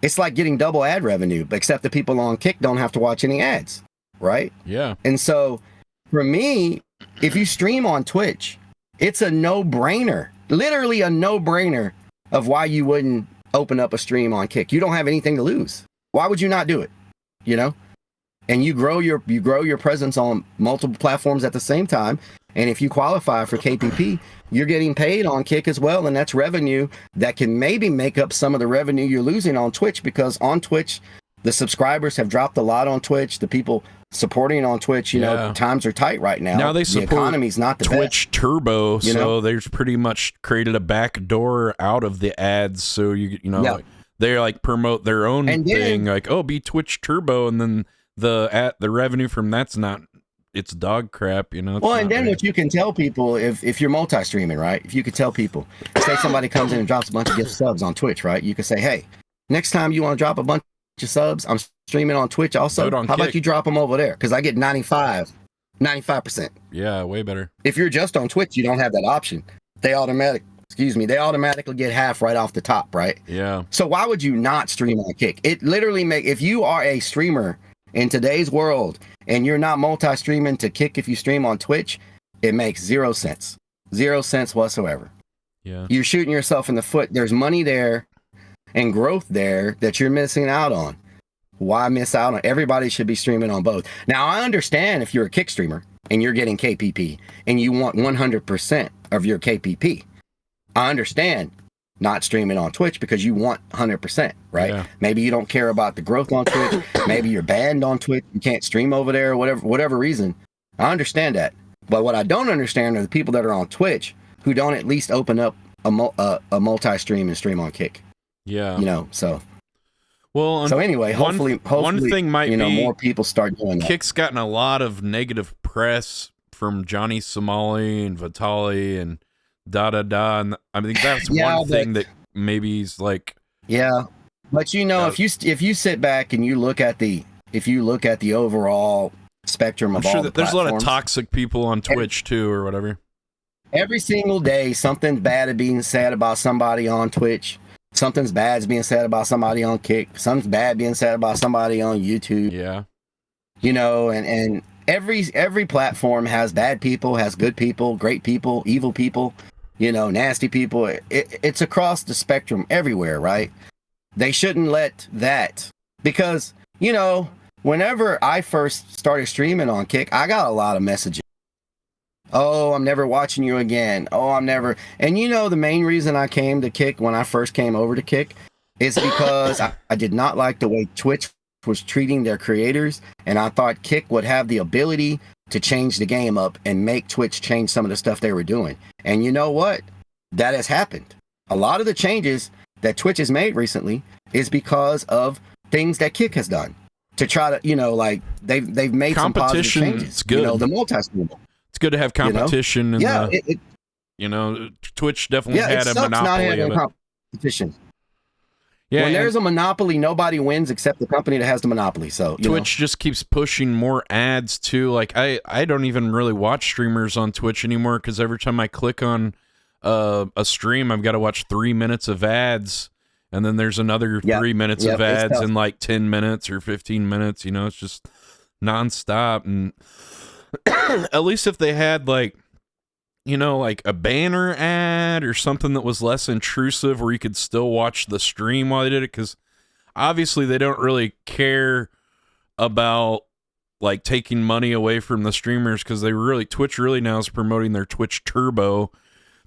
it's like getting double ad revenue, except the people on Kick don't have to watch any ads, right? Yeah. And so for me, if you stream on Twitch, it's a no-brainer, literally a no-brainer of why you wouldn't open up a stream on Kick. You don't have anything to lose. Why would you not do it? You know? And you grow your presence on multiple platforms at the same time. And if you qualify for KPP, you're getting paid on Kick as well, and that's revenue that can maybe make up some of the revenue you're losing on Twitch, because on Twitch, the subscribers have dropped a lot on Twitch. The people supporting on Twitch, you know, times are tight right now. Now they the support economy's not the Twitch best. Turbo, You so know? they've pretty much created a back door out of the ads. So you know, Yeah. like, they like promote their own And then- thing, like, oh, be Twitch Turbo, and then the revenue from that's not, it's dog crap, you know. It's Well, and not then right. what you can tell people, if you're multi-streaming, right? If you could tell people, say somebody comes in and drops a bunch of gift subs on Twitch, right? You could say, hey, next time you want to drop a bunch of subs, I'm streaming on Twitch also. Vote on How about Kick. you drop them over there? Because I get 95%. Yeah, way better. If you're just on Twitch, you don't have that option. They automatically get half right off the top, right? Yeah. So why would you not stream on Kick? It literally if you are a streamer in today's world and you're not multi-streaming to Kick, if you stream on Twitch, it makes 0 cents. 0 cents whatsoever. Yeah. You're shooting yourself in the foot. There's money there and growth there that you're missing out on. Why miss out on? Everybody should be streaming on both. Now, I understand if you're a Kick streamer and you're getting KPP and you want 100% of your KPP. I understand not streaming on Twitch because you want 100%, right? Yeah. Maybe you don't care about the growth on Twitch. Maybe you're banned on Twitch. You can't stream over there, whatever reason. I understand that. But what I don't understand are the people that are on Twitch who don't at least open up a multi-stream and stream on Kick. Yeah. You know, so one anyway, hopefully, thing might you know, be more people start doing that. Kick's gotten a lot of negative press from Johnny Somali and Vitali and and I think that's Yeah, one thing that maybe is like, Yeah, but you know, if you sit back and you look at the overall spectrum I'm of sure all that the there's a lot of platforms, toxic people on Twitch too, or whatever. every single day something's bad is being said about somebody on Twitch. Something's bad is being said about somebody on Kick. Something's bad being said about somebody on YouTube. Yeah. You know, and every platform has bad people, has good people, great people, evil people, you know, nasty people. It's across the spectrum everywhere, right? They shouldn't let that, because, you know, whenever I first started streaming on Kick, I got a lot of messages. Oh, I'm never watching you again. Oh, I'm never. And you know, the main reason I came to Kick when I first came over to Kick is because I did not like the way Twitch was treating their creators. And I thought Kick would have the ability to change the game up and make Twitch change some of the stuff they were doing. And you know what? That has happened. A lot of the changes that Twitch has made recently is because of things that Kick has done to try to, you know, like they've made some positive Competition, changes. it's good. You know, the multi-stream. It's good to have competition. And Yeah, you know, Twitch definitely it had a sucks not monopoly having of it. competition. Yeah, When and there's a monopoly, nobody wins except the company that has the monopoly. So you Twitch just keeps pushing more ads too. Like I don't even really watch streamers on Twitch anymore, because every time I click on a stream, I've got to watch 3 minutes of ads, and then there's another 3 minutes of it's ads tough. in like 10 minutes or 15 minutes. You know, it's just nonstop. And at least if they had like, you know, like a banner ad or something that was less intrusive where you could still watch the stream while they did it, because obviously they don't really care about like taking money away from the streamers, because Twitch really now is promoting their Twitch Turbo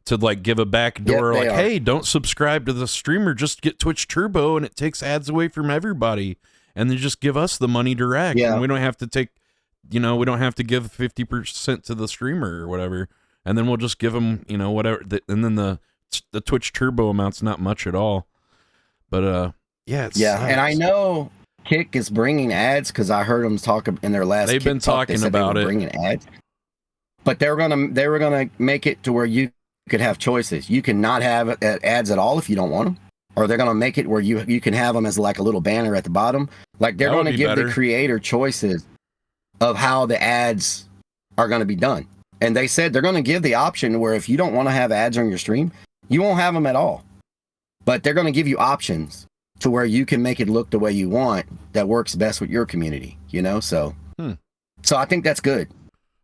to like give a back door, Yep, they like, are. hey, don't subscribe to the streamer, just get Twitch Turbo and it takes ads away from everybody, and then just give us the money direct. Yeah. And we don't have to take, you know, we don't have to give 50% to the streamer or whatever, and then we'll just give them, you know, whatever, and then the Twitch Turbo amount's not much at all. But yeah, it Yeah, and I sucks. know Kick is bringing ads, because I heard them talk in their last. They've Kick been talk, talking they said they about were it. bringing ads, but they were gonna make it to where you could have choices. You can not have ads at all if you don't want them, or they're going to make it where you can have them as like a little banner at the bottom. Like they're going to give the creator choices of how the ads are going to be done. And they said they're going to give the option where if you don't want to have ads on your stream, you won't have them at all. But they're going to give you options to where you can make it look the way you want that works best with your community, you know? So, so I think that's good.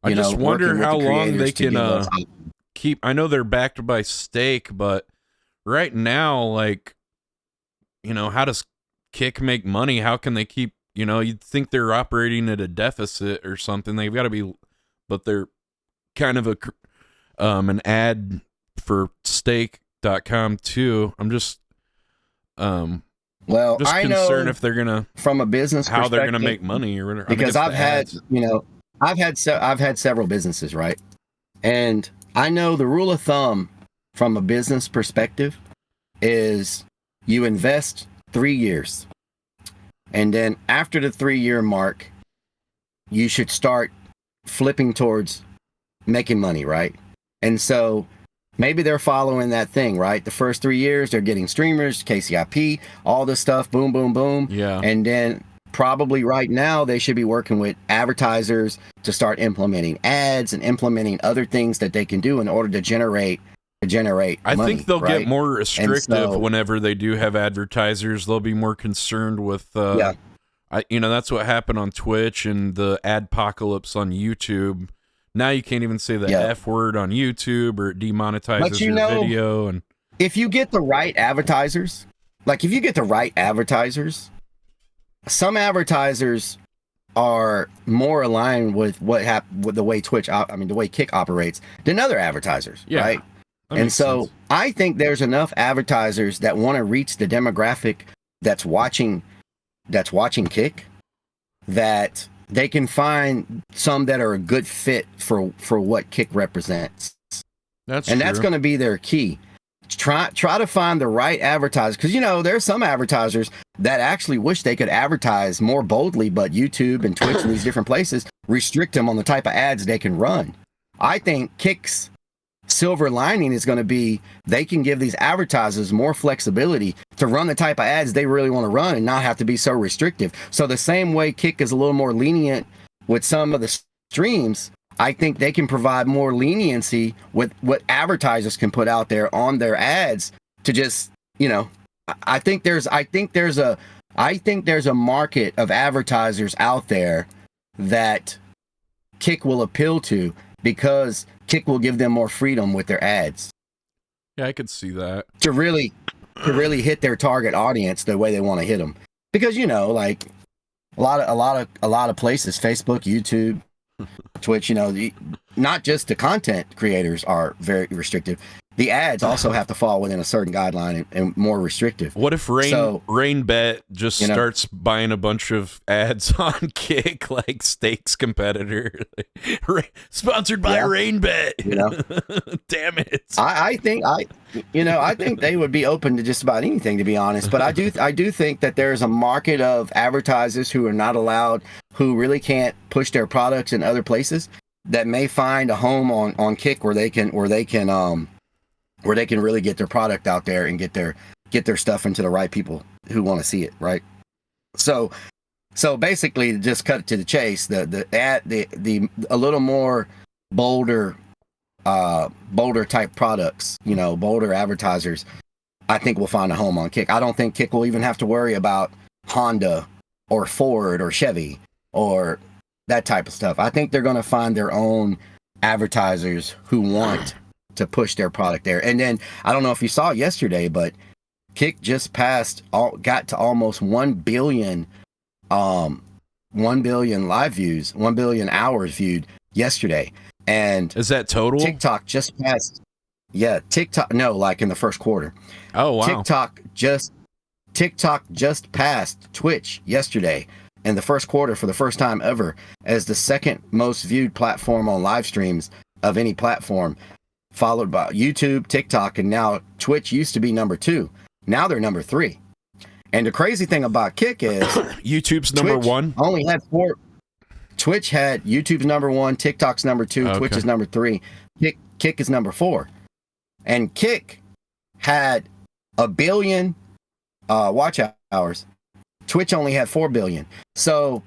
I just wonder how long they can keep. I know they're backed by stake, but right now, like, you know, how does Kick make money? How can they keep, you know, you'd think they're operating at a deficit or something. They've got to be, but they're kind of an ad for stake.com too. I'm just, well, just I concerned know if they're gonna, from a business how they're gonna perspective, make money or whatever. because I've had, you know, I've had several businesses, right? And I know the rule of thumb from a business perspective is you invest 3 years. And then after the 3-year mark, you should start flipping towards making money, right? And so maybe they're following that thing, right? The first 3 years, they're getting streamers, KCIP, all this stuff, boom, boom, boom. Yeah. And then probably right now they should be working with advertisers to start implementing ads and implementing other things that they can do in order to generate I money, think they'll right? get more restrictive whenever they do have advertisers. They'll be more concerned with, you know, that's what happened on Twitch and the adpocalypse on YouTube. Now you can't even say the F word on YouTube or it demonetizes your video. And if you get the right advertisers, some advertisers are more aligned with with the way the way Kick operates than other advertisers, right? And so sense. I think there's enough advertisers that want to reach the demographic that's watching Kick, that they can find some that are a good fit for what Kick represents. That's going to be their key. Try to find the right advertisers, because you know there's some advertisers that actually wish they could advertise more boldly, but YouTube and Twitch and these different places restrict them on the type of ads they can run. I think Kick's silver lining is going to be they can give these advertisers more flexibility to run the type of ads they really want to run and not have to be so restrictive. So the same way Kick is a little more lenient with some of the streams, I think they can provide more leniency with what advertisers can put out there on their ads to just, you know, I think there's a market of advertisers out there that Kick will appeal to, because Kick will give them more freedom with their ads. Yeah, I could see that. To really hit their target audience the way they want to hit them. Because, you know, like a lot of places, Facebook, YouTube, Twitch, you know, not just the content creators are very restrictive. The ads also have to fall within a certain guideline and more restrictive. What if Rainbet just starts buying a bunch of ads on Kick, like Stake's competitor? Sponsored by Rainbet. You know? Damn it. I think they would be open to just about anything, to be honest. But I do think that there's a market of advertisers who are not allowed, who really can't push their products in other places, that may find a home on Kick where they can really get their product out there and get their stuff into the right people who want to see it, right? So basically, to just cut it to the chase, the a little more bolder type products, you know, bolder advertisers, I think will find a home on Kick. I don't think Kick will even have to worry about Honda or Ford or Chevy or that type of stuff. I think they're going to find their own advertisers who want to push their product there. And then I don't know if you saw yesterday, but Kick just got to almost 1 billion live views, 1 billion hours viewed yesterday. And is that total? TikTok just passed. Yeah, TikTok. No, like in the first quarter. Oh wow. TikTok just passed Twitch yesterday in the first quarter for the first time ever as the second most viewed platform on live streams of any platform, followed by YouTube, TikTok, and now Twitch used to be number 2. Now they're number 3. And the crazy thing about Kick is YouTube's number 1. Only had 4. Twitch had YouTube's number 1, TikTok's number 2, okay. Twitch is number 3, Kick is number 4. And Kick had 1 billion watch hours. Twitch only had 4 billion. So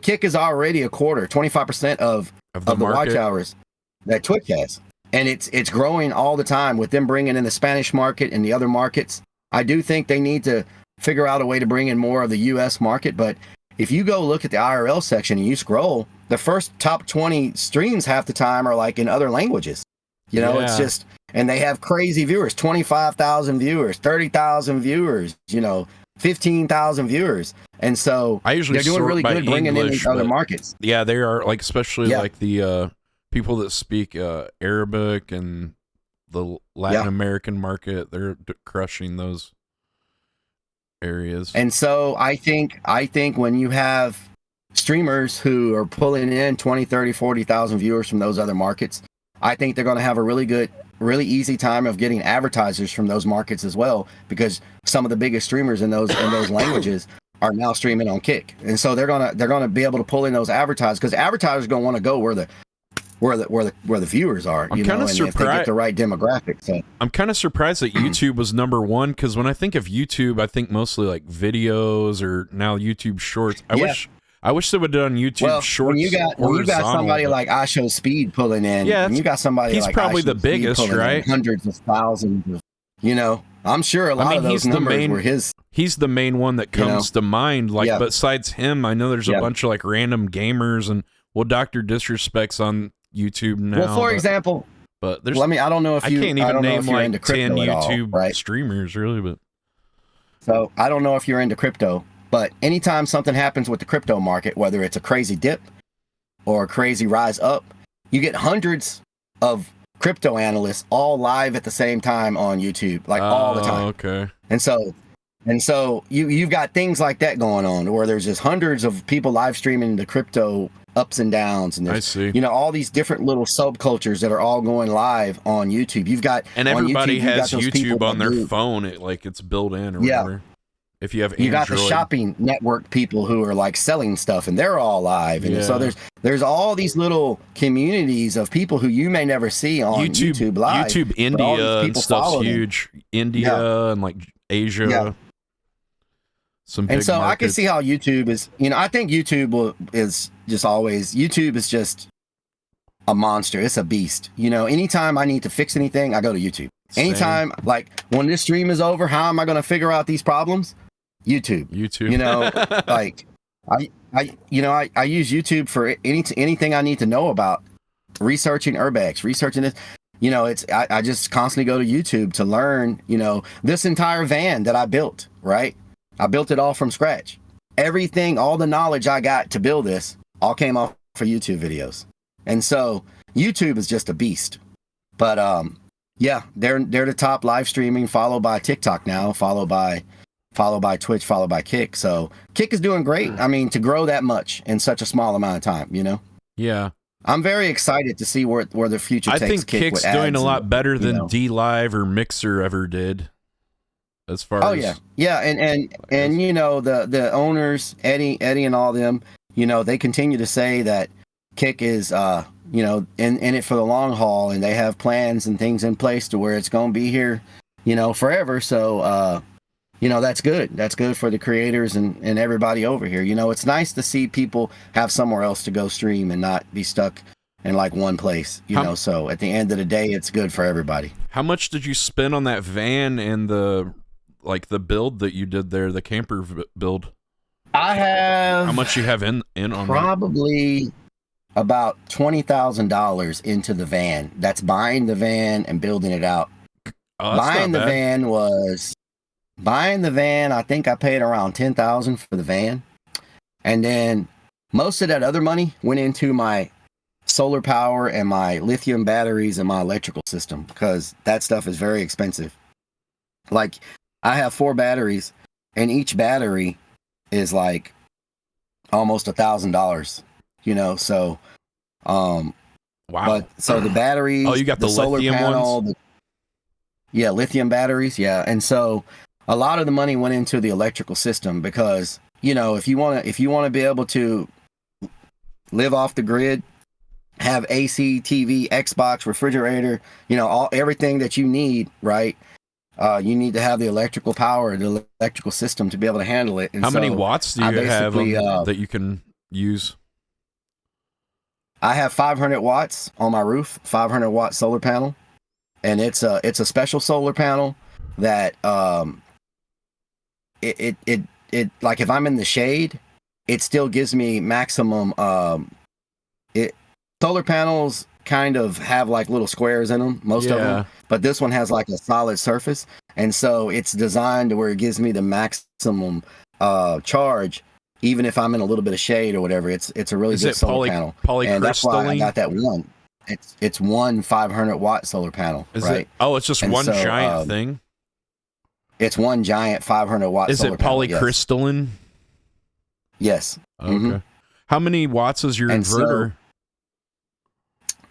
Kick is already a quarter, 25% of the watch hours that Twitch has. And it's growing all the time with them bringing in the Spanish market and the other markets. I do think they need to figure out a way to bring in more of the US market, but if you go look at the IRL section and you scroll, the first top 20 streams half the time are like in other languages. It's just, and they have crazy viewers, 25,000 viewers, 30,000 viewers, 15,000 viewers. And so they're doing really good bringing in these other markets. Yeah, they are, like, especially like the people that speak Arabic and the Latin American market, they're crushing those areas. And so I think when you have streamers who are pulling in 20, 30, 40,000 viewers from those other markets, I think they're going to have a really easy time of getting advertisers from those markets as well, because some of the biggest streamers in those languages are now streaming on Kick. And so they're going to be able to pull in those advertisers, because advertisers are going to want to go where the viewers are, I'm kind of surprised if they get the right demographic. So I'm kind of surprised that YouTube was number one, because when I think of YouTube, I think mostly like videos or now YouTube Shorts. I wish they would have done YouTube Shorts. When you got somebody like I Show Speed pulling in, when you got somebody he's like probably the biggest, right? Hundreds of thousands of, I'm sure a lot of those numbers were his. He's the main one that comes to mind. Like, besides him, I know there's a bunch of like random gamers and Dr. Disrespect's on YouTube now. Well, for example, but there's. I don't know if you. I can't even name like 10 YouTube right? streamers, really. But so I don't know if you're into crypto, but anytime something happens with the crypto market, whether it's a crazy dip or a crazy rise up, you get hundreds of crypto analysts all live at the same time on YouTube, like all the time. Okay. And so you've got things like that going on, where there's just hundreds of people live streaming the crypto ups and downs, and I see. All these different little subcultures that are all going live on YouTube. You've got, and everybody has YouTube on their phone. It's built in or whatever. If you have Android. You got the shopping network people who are like selling stuff, and they're all live. And so there's all these little communities of people who you may never see on YouTube live. YouTube India and stuff's huge. India and like Asia. Yeah. Some big so markets. I can see how YouTube is, I think YouTube is just a monster. It's a beast. Anytime I need to fix anything, I go to YouTube. Same. Anytime, like when this stream is over, how am I going to figure out these problems? YouTube. Like I use YouTube for anything I need to know about researching urbex, researching this. I just constantly go to YouTube to learn, this entire van that I built, right? I built it all from scratch. Everything, all the knowledge I got to build this all came off for YouTube videos. And so YouTube is just a beast. But they're the top live streaming, followed by TikTok now, followed by Twitch, followed by Kick. So Kick is doing great. I mean, to grow that much in such a small amount of time, Yeah. I'm very excited to see where the future takes Kick. I think Kick's doing a lot better than D-Live or Mixer ever did. As far as and the owners, Eddie and all them, they continue to say that Kick is in it for the long haul, and they have plans and things in place to where it's going to be here, forever. So that's good. That's good for the creators and everybody over here. It's nice to see people have somewhere else to go stream and not be stuck in like one place, so at the end of the day, it's good for everybody. How much did you spend on that van and the build that you did there, the camper build? I have. How much you have in on probably that? About $20,000 into the van. That's buying the van and building it out. Buying the van, I think I paid around $10,000 for the van. And then most of that other money went into my solar power and my lithium batteries and my electrical system, because that stuff is very expensive. Like, I have 4 batteries, and each battery is like almost $1,000, so wow. But so the batteries, you got the solar lithium panel, ones? Lithium batteries, and so a lot of the money went into the electrical system, because if you want to be able to live off the grid have AC, TV, Xbox, refrigerator, everything that you need, right? You need to have the electrical power, the electrical system to be able to handle it. And How many watts do you have that you can use? I have 500 watts on my roof, 500 watt solar panel, and it's a special solar panel that it like if I'm in the shade, it still gives me maximum. Solar panels kind of have like little squares in them, most of them, but this one has like a solid surface, and so it's designed to where it gives me the maximum charge. Even if I'm in a little bit of shade or whatever, it's a really good solar panel. And that's why I got that one. It's one 500 watt solar panel, right? It's just one giant thing? It's one giant 500 watt solar panel. Is it polycrystalline? Yes. Okay. Mm-hmm. How many watts is your inverter?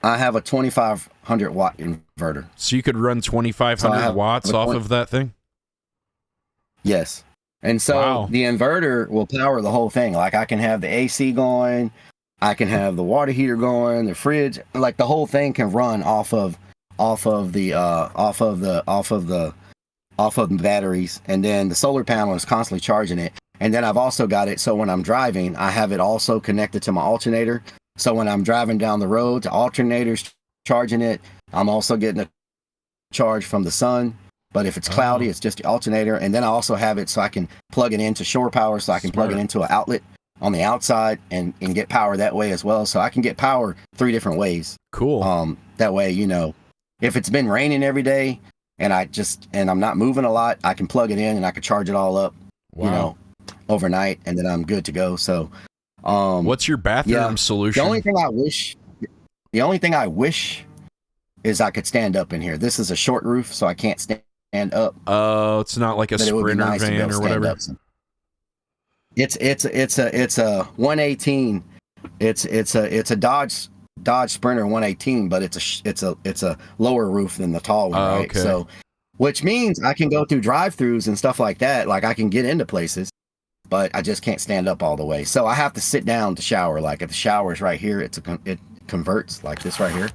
I have a 2,500 watt inverter. So you could run 2,500 watts off of that thing? Yes. And so the inverter will power the whole thing. Like I can have the AC going, I can have the water heater going, the fridge, like the whole thing can run off of the batteries, and then the solar panel is constantly charging it. And then I've also got it so when I'm driving, I have it also connected to my alternator. So when I'm driving down the road, the alternator's charging it. I'm also getting a charge from the sun. But if it's cloudy, it's just the alternator. And then I also have it so I can plug it into shore power, so I can plug it into an outlet on the outside and get power that way as well. So I can get power 3 different ways. Cool. That way, if it's been raining every day and I'm not moving a lot, I can plug it in and I can charge it all up, overnight, and then I'm good to go. So, what's your bathroom solution? The only thing I wish is I could stand up in here. This is a short roof, so I can't stand up. Oh, it's not like a Sprinter van or whatever. It's a 118. It's a Dodge Sprinter 118, but it's a lower roof than the tall one, right? Okay. So, which means I can go through drive-throughs and stuff like that. Like I can get into places, but I just can't stand up all the way. So I have to sit down to shower. Like if the shower is right here, it converts like this right here.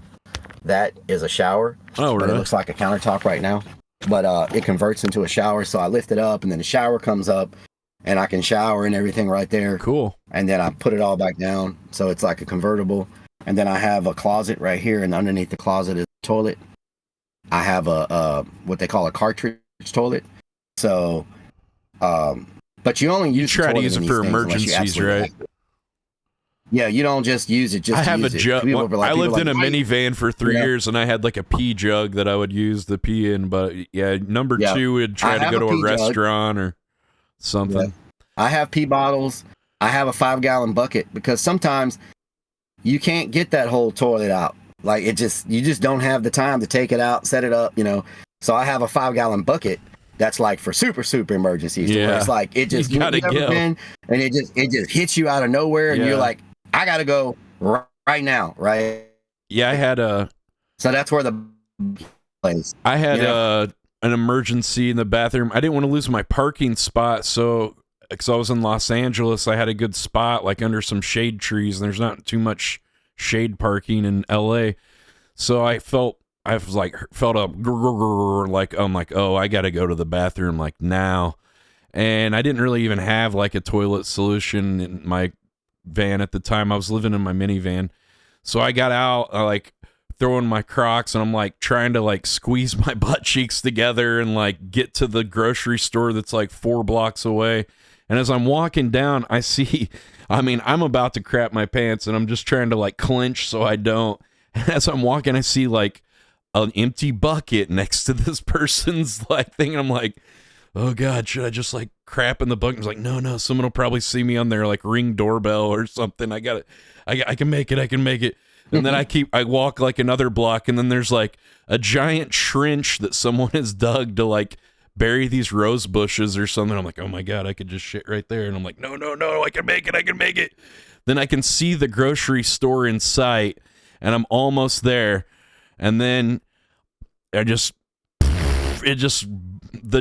That is a shower. Oh, really? But it looks like a countertop right now. But it converts into a shower, so I lift it up, and then the shower comes up, and I can shower and everything right there. Cool. And then I put it all back down, so it's like a convertible. And then I have a closet right here, and underneath the closet is a toilet. I have a what they call a cartridge toilet. So, but you only use try to use it for emergencies, right? Yeah, you don't just use it. Just I have a jug. I lived in a minivan for 3 Yeah. years, and I had like a pee jug that I would use the pee in. But number 2 would try to go to a restaurant or something. Yeah. I have pee bottles. I have a 5-gallon bucket because sometimes you can't get that whole toilet out. Like you just don't have the time to take it out, set it up, So I have a 5-gallon bucket that's like for super emergencies. Yeah. Where it's like it just gotta go. and it just hits you out of nowhere, and you're like, I gotta go right now, right? Yeah, I had So that's where the place. I had an emergency in the bathroom. I didn't want to lose my parking spot, so because I was in Los Angeles, I had a good spot like under some shade trees, and there's not too much shade parking in LA. So I felt a like I'm like, oh, I gotta go to the bathroom like now. And I didn't really even have like a toilet solution in my van at the time. I was living in my minivan. So I got out, I like throwing my Crocs, and I'm like trying to like squeeze my butt cheeks together and like get to the grocery store that's like 4 blocks away. And as I'm walking down, I'm about to crap my pants, and I'm just trying to like clench so I don't. And as I'm walking, I see like an empty bucket next to this person's like thing. And I'm like, oh God, should I just like crap in the bucket? I was like, no, someone will probably see me on their like Ring doorbell or something. I can make it. And then I walk like another block, and then there's like a giant trench that someone has dug to like bury these rose bushes or something. I'm like, oh my God, I could just shit right there. And I'm like, no, I can make it. Then I can see the grocery store in sight, and I'm almost there. And then the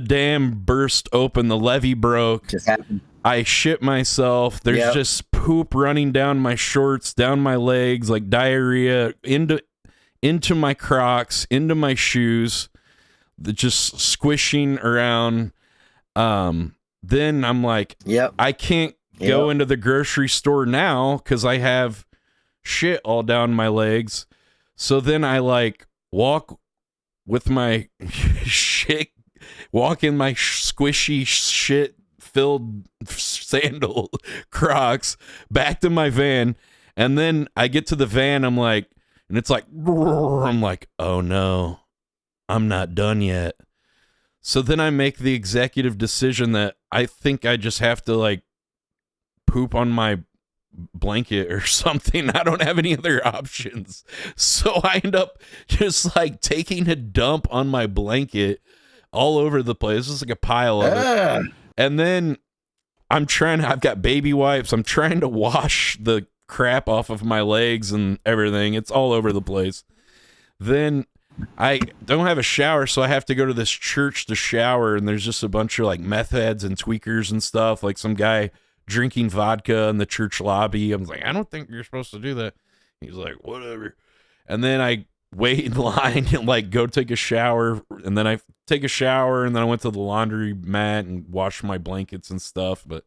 dam burst open, the levee broke. Just happened. I shit myself. There's just poop running down my shorts, down my legs, like diarrhea into my Crocs, into my shoes, just squishing around. Then I'm like, Yep. I can't go into the grocery store now because I have shit all down my legs. So then I like walk with my walk in my squishy shit filled sandal Crocs back to my van. And then I get to the van. I'm like, and it's like, I'm like, oh no, I'm not done yet. So then I make the executive decision that I think I just have to like poop on my blanket or something. I don't have any other options. So I end up just like taking a dump on my blanket all over the place. It's just like a pile of it. And then I've got baby wipes. I'm trying to wash the crap off of my legs and everything. It's all over the place. Then I don't have a shower, so I have to go to this church to shower, and there's just a bunch of like meth heads and tweakers and stuff, like some guy drinking vodka in the church lobby. I was like, I don't think you're supposed to do that. He's like, whatever. And then I wait in line and like go take a shower, and then I take a shower, and then I went to the laundry mat and washed my blankets and stuff. But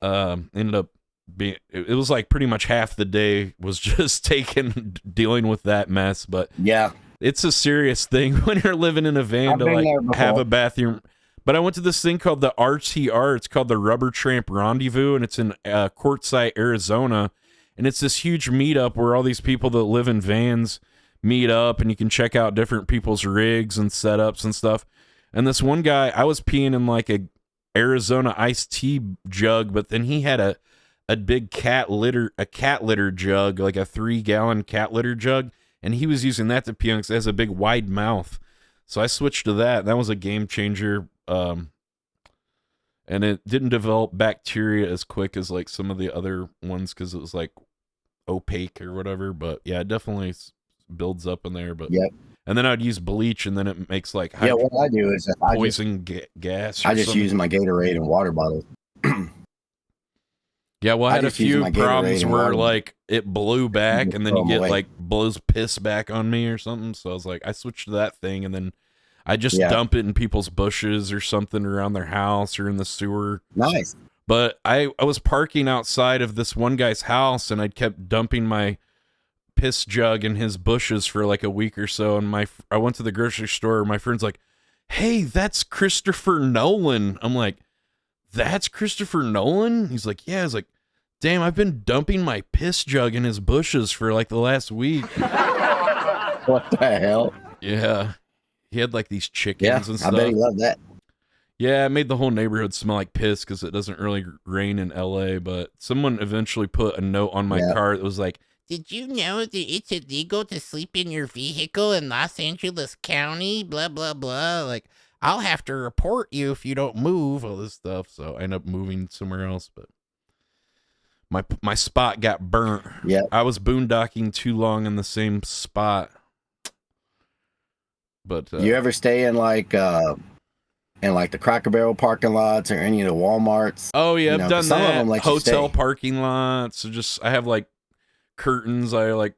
ended up being, it was like pretty much half the day was just taken dealing with that mess. But yeah, it's a serious thing when you're living in a van to like have a bathroom. But I went to this thing called the RTR. It's called the Rubber Tramp Rendezvous, and it's in Quartzsite, Arizona. And it's this huge meetup where all these people that live in vans meet up, and you can check out different people's rigs and setups and stuff. And this one guy, I was peeing in like a Arizona iced tea jug, but then he had a big cat litter jug, like a 3-gallon cat litter jug. And he was using that to pee on because it has a big wide mouth. So I switched to that. That was a game changer. And it didn't develop bacteria as quick as like some of the other ones because it was like opaque or whatever. But yeah, it definitely builds up in there. But yep. And then I'd use bleach, and then it makes like what I do is poison gas. I just use my Gatorade and water bottles. Yeah, well, I had a few problems where like it blew back, and then you get like blows piss back on me or something. So I was like, I switched to that thing, and then I just dump it in people's bushes or something around their house or in the sewer. Nice. But I was parking outside of this one guy's house, and I kept dumping my piss jug in his bushes for like a week or so. And I went to the grocery store. My friend's like, "Hey, that's Christopher Nolan." I'm like, "That's Christopher Nolan?" He's like, "Yeah." I was like, "Damn, I've been dumping my piss jug in his bushes for like the last week." What the hell? Yeah. He had like these chickens and stuff. I bet he loved that. Yeah, it made the whole neighborhood smell like piss because it doesn't really rain in LA. But someone eventually put a note on my car that was like, "Did you know that it's illegal to sleep in your vehicle in Los Angeles County? Blah, blah, blah. Like, I'll have to report you if you don't move." all this stuff. So I ended up moving somewhere else. But my spot got burnt. Yeah. I was boondocking too long in the same spot. But you ever stay in like the Cracker Barrel parking lots or any of the Walmarts? Oh yeah, I've done some that. Of them let Hotel you stay. parking lots. So just I have like curtains. I like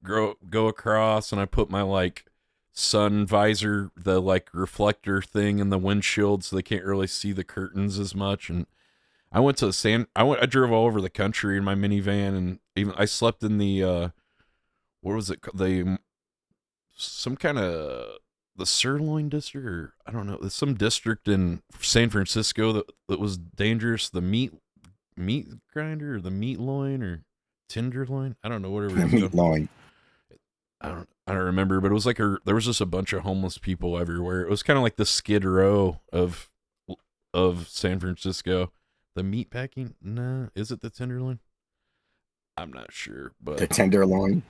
go across, and I put my like sun visor, the like reflector thing in the windshield, so they can't really see the curtains as much. And I went to I drove all over the country in my minivan, and even I slept in the what was it? Some kind of the Sirloin district, or I don't know. There's some district in San Francisco that was dangerous. The meat grinder, or the meat loin, or tenderloin. I don't know, whatever. Meat loin. I don't remember, but it was like there was just a bunch of homeless people everywhere. It was kind of like the Skid Row of San Francisco. The meat packing? Nah, is it the tenderloin? I'm not sure, but the tenderloin.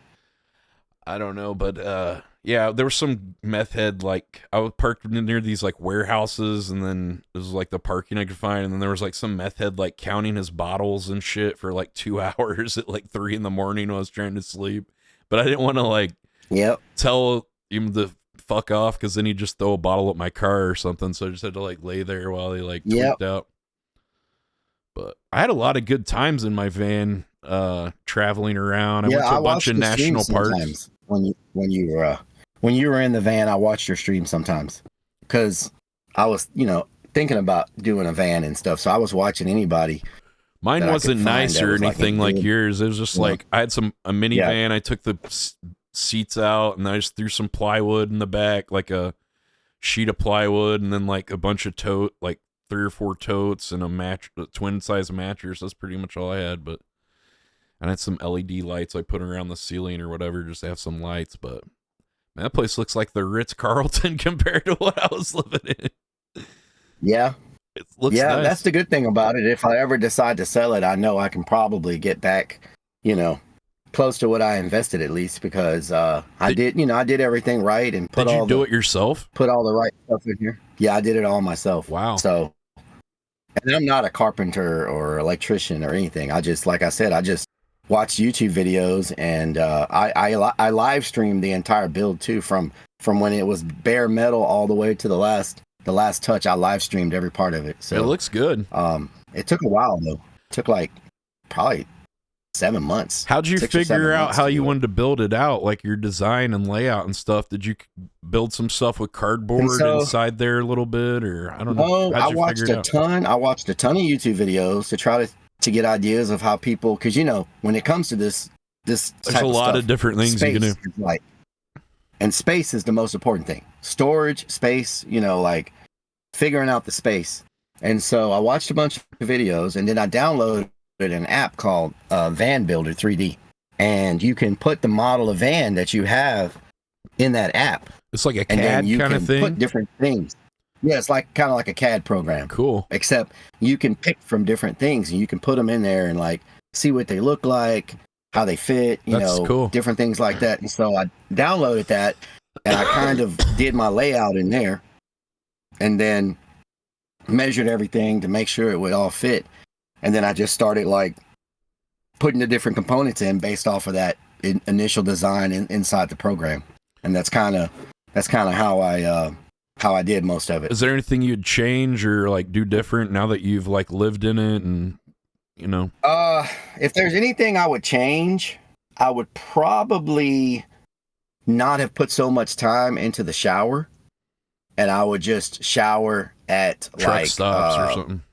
I don't know, but yeah, there was some meth head, like I was parked near these like warehouses, and then it was like the parking I could find, and then there was like some meth head like counting his bottles and shit for like 2 hours at like 3 a.m. when I was trying to sleep. But I didn't want to like tell him to fuck off, because then he'd just throw a bottle at my car or something. So I just had to like lay there while he like tweaked out. But I had a lot of good times in my van, traveling around. I went to a bunch watched of your stream national parks. sometimes when you were in the van. I watched your stream sometimes because I was thinking about doing a van and stuff. So I was watching anybody. Mine wasn't nice or anything like yours. It was just like I had a minivan. I took the seats out and I just threw some plywood in the back, like a sheet of plywood, and then like a bunch of like 3 or 4 totes and a twin size mattress. That's pretty much all I had. But I had some LED lights I put around the ceiling or whatever just to have some lights. But man, that place looks like the Ritz-Carlton compared to what I was living in. Yeah. It looks nice. That's the good thing about it. If I ever decide to sell it, I know I can probably get back, close to what I invested at least, because I did everything right and Did you do it yourself? Put all the right stuff in here. Yeah, I did it all myself. Wow. So, and I'm not a carpenter or electrician or anything. I just, like I said, I just watch YouTube videos, and I live streamed the entire build too, from when it was bare metal all the way to the last touch. I live streamed every part of it. So it looks good. It took a while though. It took like probably 7 months. How'd you figure out how you wanted to build it out, like your design and layout and stuff? Did you build some stuff with cardboard inside there a little bit, or I don't know? I watched a ton. I watched a ton of YouTube videos to try to get ideas of how people, because when it comes to this there's a lot of different things you can do. And space is the most important thing. Storage, space, like figuring out the space. And so I watched a bunch of videos, and then I downloaded an app called Van Builder 3D. And you can put the model of van that you have in that app. It's like a CAD kind of thing? Put different things. Yeah, it's kind of like a CAD program. Cool. Except you can pick from different things, and you can put them in there and like see what they look like, how they fit, cool. Different things like that. And so I downloaded that, and I kind of did my layout in there, and then measured everything to make sure it would all fit. And then I just started like putting the different components in based off of that initial design inside the program. And that's kind of how I did most of it. Is there anything you'd change or like do different now that you've like lived in it and if there's anything I would change, I would probably not have put so much time into the shower, and I would just shower at truck stops or something.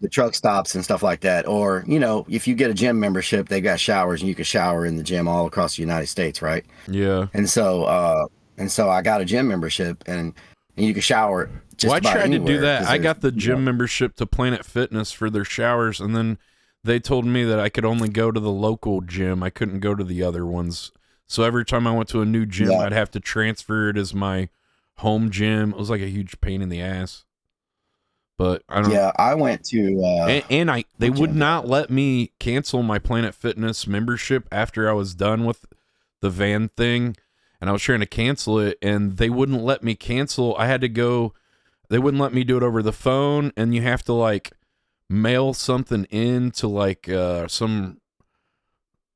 The truck stops and stuff like that. Or, if you get a gym membership, they got showers and you can shower in the gym all across the United States, right? Yeah. And so I got a gym membership, and you can shower just about I tried anywhere, to do that. I got the gym membership to Planet Fitness for their showers, and then they told me that I could only go to the local gym. I couldn't go to the other ones. So every time I went to a new gym, I'd have to transfer it as my home gym. It was like a huge pain in the ass. But I don't know. Yeah, I went to they would not let me cancel my Planet Fitness membership after I was done with the van thing, and I was trying to cancel it, and they wouldn't let me cancel. I had to go. They wouldn't let me do it over the phone, and you have to like mail something in to like some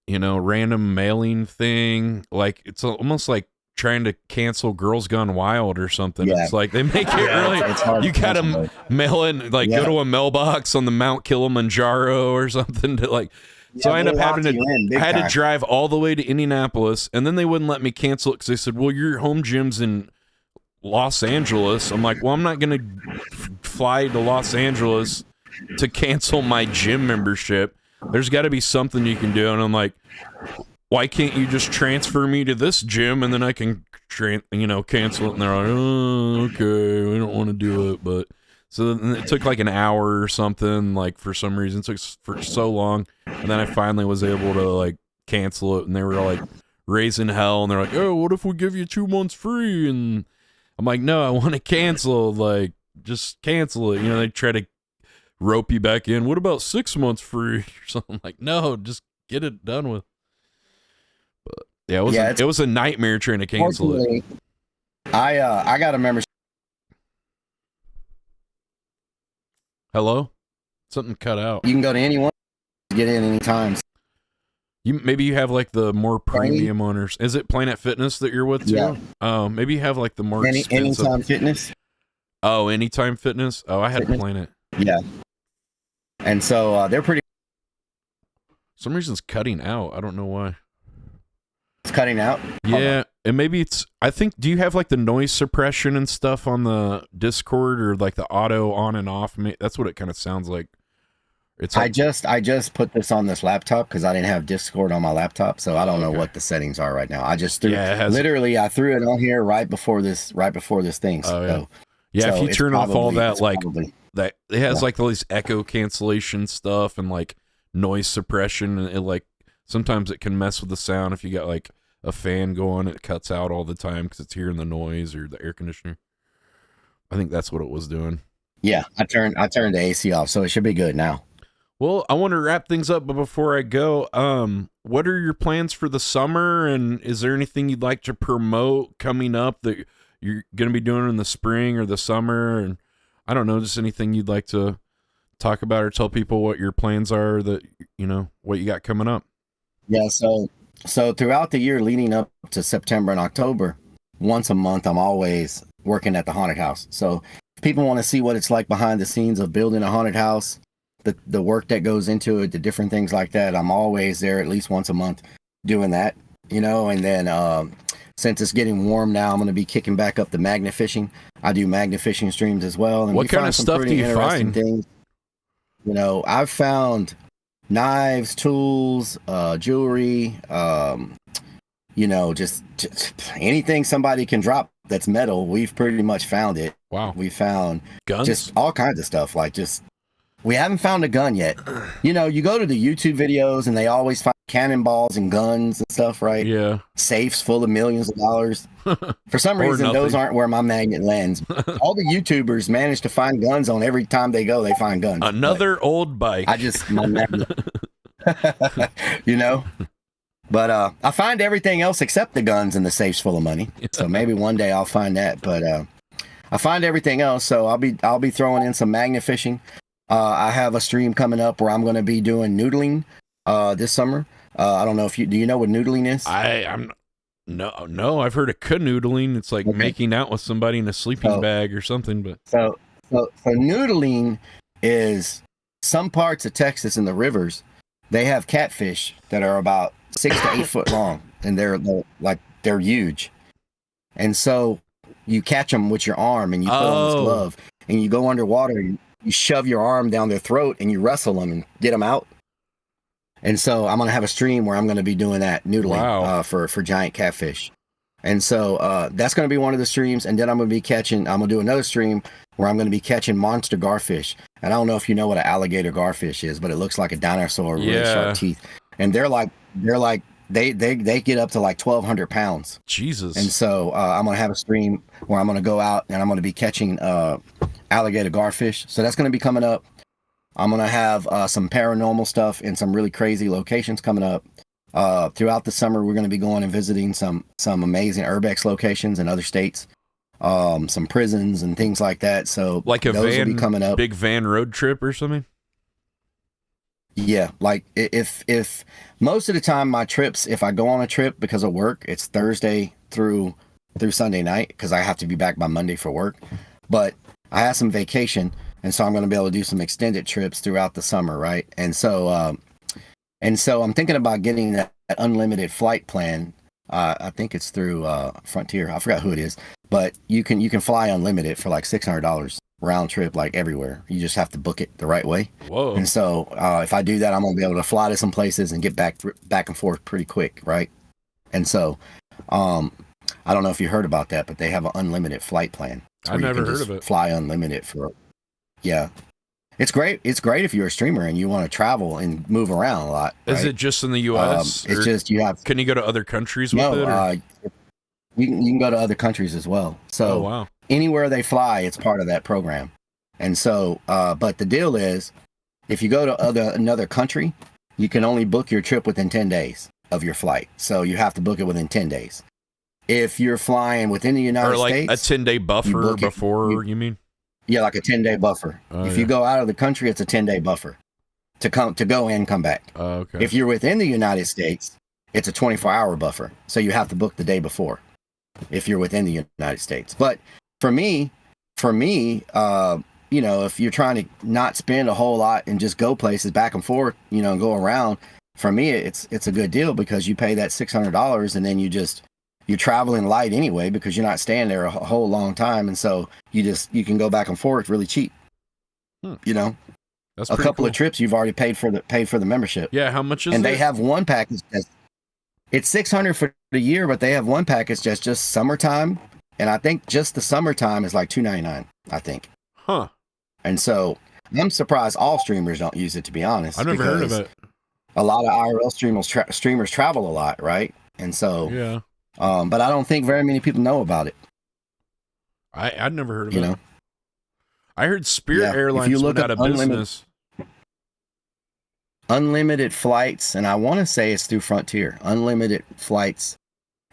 random mailing thing. Like it's almost like trying to cancel Girls Gone Wild or something. It's like they make it really you gotta mail in, like go to a mailbox on the Mount Kilimanjaro or something to like so I ended up having to drive all the way to Indianapolis, and then they wouldn't let me cancel it because they said, well, your home gym's in Los Angeles. I'm like, well, I'm not gonna fly to Los Angeles to cancel my gym membership. There's got to be something you can do. And I'm like, why can't you just transfer me to this gym and then I can cancel it? And they're like, oh, okay, we don't want to do it. But so then it took like an hour or something, like for some reason it took for so long. And then I finally was able to like cancel it, and they were like raising hell, and they're like, oh, what if we give you 2 months free? And I'm like, no, I want to cancel. Like, just cancel it. They try to rope you back in. What about 6 months free or something? Like, no, just get it done with. But yeah, it was a nightmare trying to cancel it. I got a membership. Hello? Something cut out. You can go to anyone, get in anytime. Maybe you have like the more premium owners. Is it Planet Fitness that you're with too? Yeah. Oh, maybe you have like the more expensive. Anytime Fitness. Oh, Anytime Fitness. Oh, I had Planet. Yeah. And so they're pretty. Some reason it's cutting out. I don't know why. It's cutting out. Yeah, and maybe it's. I think. Do you have like the noise suppression and stuff on the Discord, or like the auto on and off? That's what it kind of sounds like. It's. Like, I just put this on this laptop because I didn't have Discord on my laptop, so I don't know what the settings are right now. I just threw. Yeah, literally, I threw it on here right before this thing. Oh, yeah. So if you turn off all that, like that, it has like all these echo cancellation stuff and like noise suppression, and it like sometimes it can mess with the sound if you got like a fan going. It cuts out all the time because it's hearing the noise or the air conditioner. I think that's what it was doing. Yeah, I turned the AC off, so it should be good now. Well, I want to wrap things up, but before I go, what are your plans for the summer, and is there anything you'd like to promote coming up that you're going to be doing in the spring or the summer? And I don't know, just anything you'd like to talk about or tell people what your plans are, that, you know, what you got coming up. Yeah, so throughout the year leading up to September and October, once a month, I'm always working at the haunted house. So if people want to see what it's like behind the scenes of building a haunted house, the work that goes into it, the different things like that, I'm always there at least once a month doing that, you know. And then since it's getting warm now, I'm going to be kicking back up the magnet fishing. I do magnet fishing streams as well. And what kind of stuff do you find? Things. You know, I've found knives, tools, jewelry, you know, just anything somebody can drop that's metal. We've pretty much found it. Wow. We found guns, just all kinds of stuff. Like we haven't found a gun yet. You know, you go to the YouTube videos and they always find cannonballs and guns and stuff, right? Yeah. Safes full of millions of dollars. For some reason, those aren't where my magnet lands. All the YouTubers manage to find guns on every time they go. They find guns. Another old bike. My magnet. You know? But I find everything else except the guns and the safes full of money. So maybe one day I'll find that. But I find everything else. So I'll be throwing in some magnet fishing. I have a stream coming up where I'm going to be doing noodling this summer. I don't know if do you know what noodling is? No, I've heard of canoodling. It's like making out with somebody in a sleeping bag or something. But so noodling is some parts of Texas in the rivers. They have catfish that are about 6 to 8 foot long, and they're huge. And so you catch them with your arm, and you put on this glove, and you go underwater. You shove your arm down their throat and you wrestle them and get them out. And so I'm going to have a stream where I'm going to be doing that noodling for giant catfish. And so that's going to be one of the streams. And then I'm going to do another stream where I'm going to be catching monster garfish. And I don't know if you know what an alligator garfish is, but it looks like a dinosaur with really sharp teeth. And they get up to like 1,200 pounds. Jesus. And so I'm going to have a stream where I'm going to go out and I'm going to be catching alligator garfish. So that's going to be coming up. I'm going to have some paranormal stuff in some really crazy locations coming up. Throughout the summer, we're going to be going and visiting some amazing urbex locations in other states, some prisons and things like that. So like those will be coming up. Big van road trip or something? Yeah, like if most of the time my trips, if I go on a trip because of work, it's Thursday through Sunday night because I have to be back by Monday for work. But I have some vacation, and so I'm going to be able to do some extended trips throughout the summer, right? And so I'm thinking about getting that unlimited flight plan. I think it's through Frontier. I forgot who it is, but you can fly unlimited for like $600 round trip, like everywhere. You just have to book it the right way. Whoa! And so if I do that, I'm gonna be able to fly to some places and get back and forth pretty quick, right? And so I don't know if you heard about that, but they have an unlimited flight plan. I've never heard of it. Fly unlimited yeah. It's great. It's great if you're a streamer and you want to travel and move around a lot. Right? Is it just in the U.S.? It's just you have. Can you go to other countries with it? You can go to other countries as well. So wow. Anywhere they fly, it's part of that program. And so, but the deal is, if you go to another country, you can only book your trip within 10 days of your flight. So you have to book it within 10 days. If you're flying within the United States, a 10-day buffer before, you mean? Yeah, like a 10-day buffer. If you go out of the country, it's a 10-day buffer to go and come back. Okay. If you're within the United States, it's a 24-hour buffer. So you have to book the day before if you're within the United States. But for me, you know, if you're trying to not spend a whole lot and just go places back and forth, you know, and go around, for me, it's a good deal because you pay that $600 and then you're traveling light anyway because you're not staying there a whole long time. And so you can go back and forth really cheap, you know. That's a couple cool. of trips you've already paid for the membership. Yeah, how much is it? And they have one package it's $600 for the year, but they have one package that's just summertime, and I think just the summertime is like $299, I think. Huh. And so I'm surprised all streamers don't use it, to be honest. I've never heard of it. A lot of IRL streamers travel a lot, right? And so yeah. But I don't think very many people know about it. I'd never heard of it. You know? I heard Spirit Airlines went out of business. Unlimited flights, and I want to say it's through Frontier. Unlimited flights.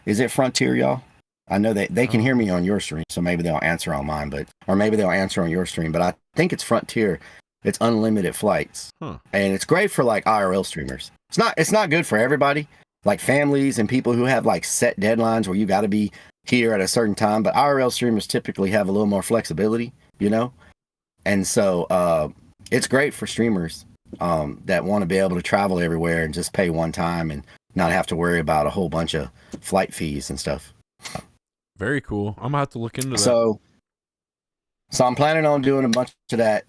Is it Frontier, y'all? I know they can hear me on your stream, so maybe they'll answer on mine, or maybe they'll answer on your stream. But I think it's Frontier. It's unlimited flights, and it's great for like IRL streamers. It's not good for everybody, like families and people who have like set deadlines where you got to be here at a certain time. But IRL streamers typically have a little more flexibility, you know. And so it's great for streamers that want to be able to travel everywhere and just pay one time and not have to worry about a whole bunch of flight fees and stuff. Very cool. I'm gonna have to look into that. So I'm planning on doing a bunch of that,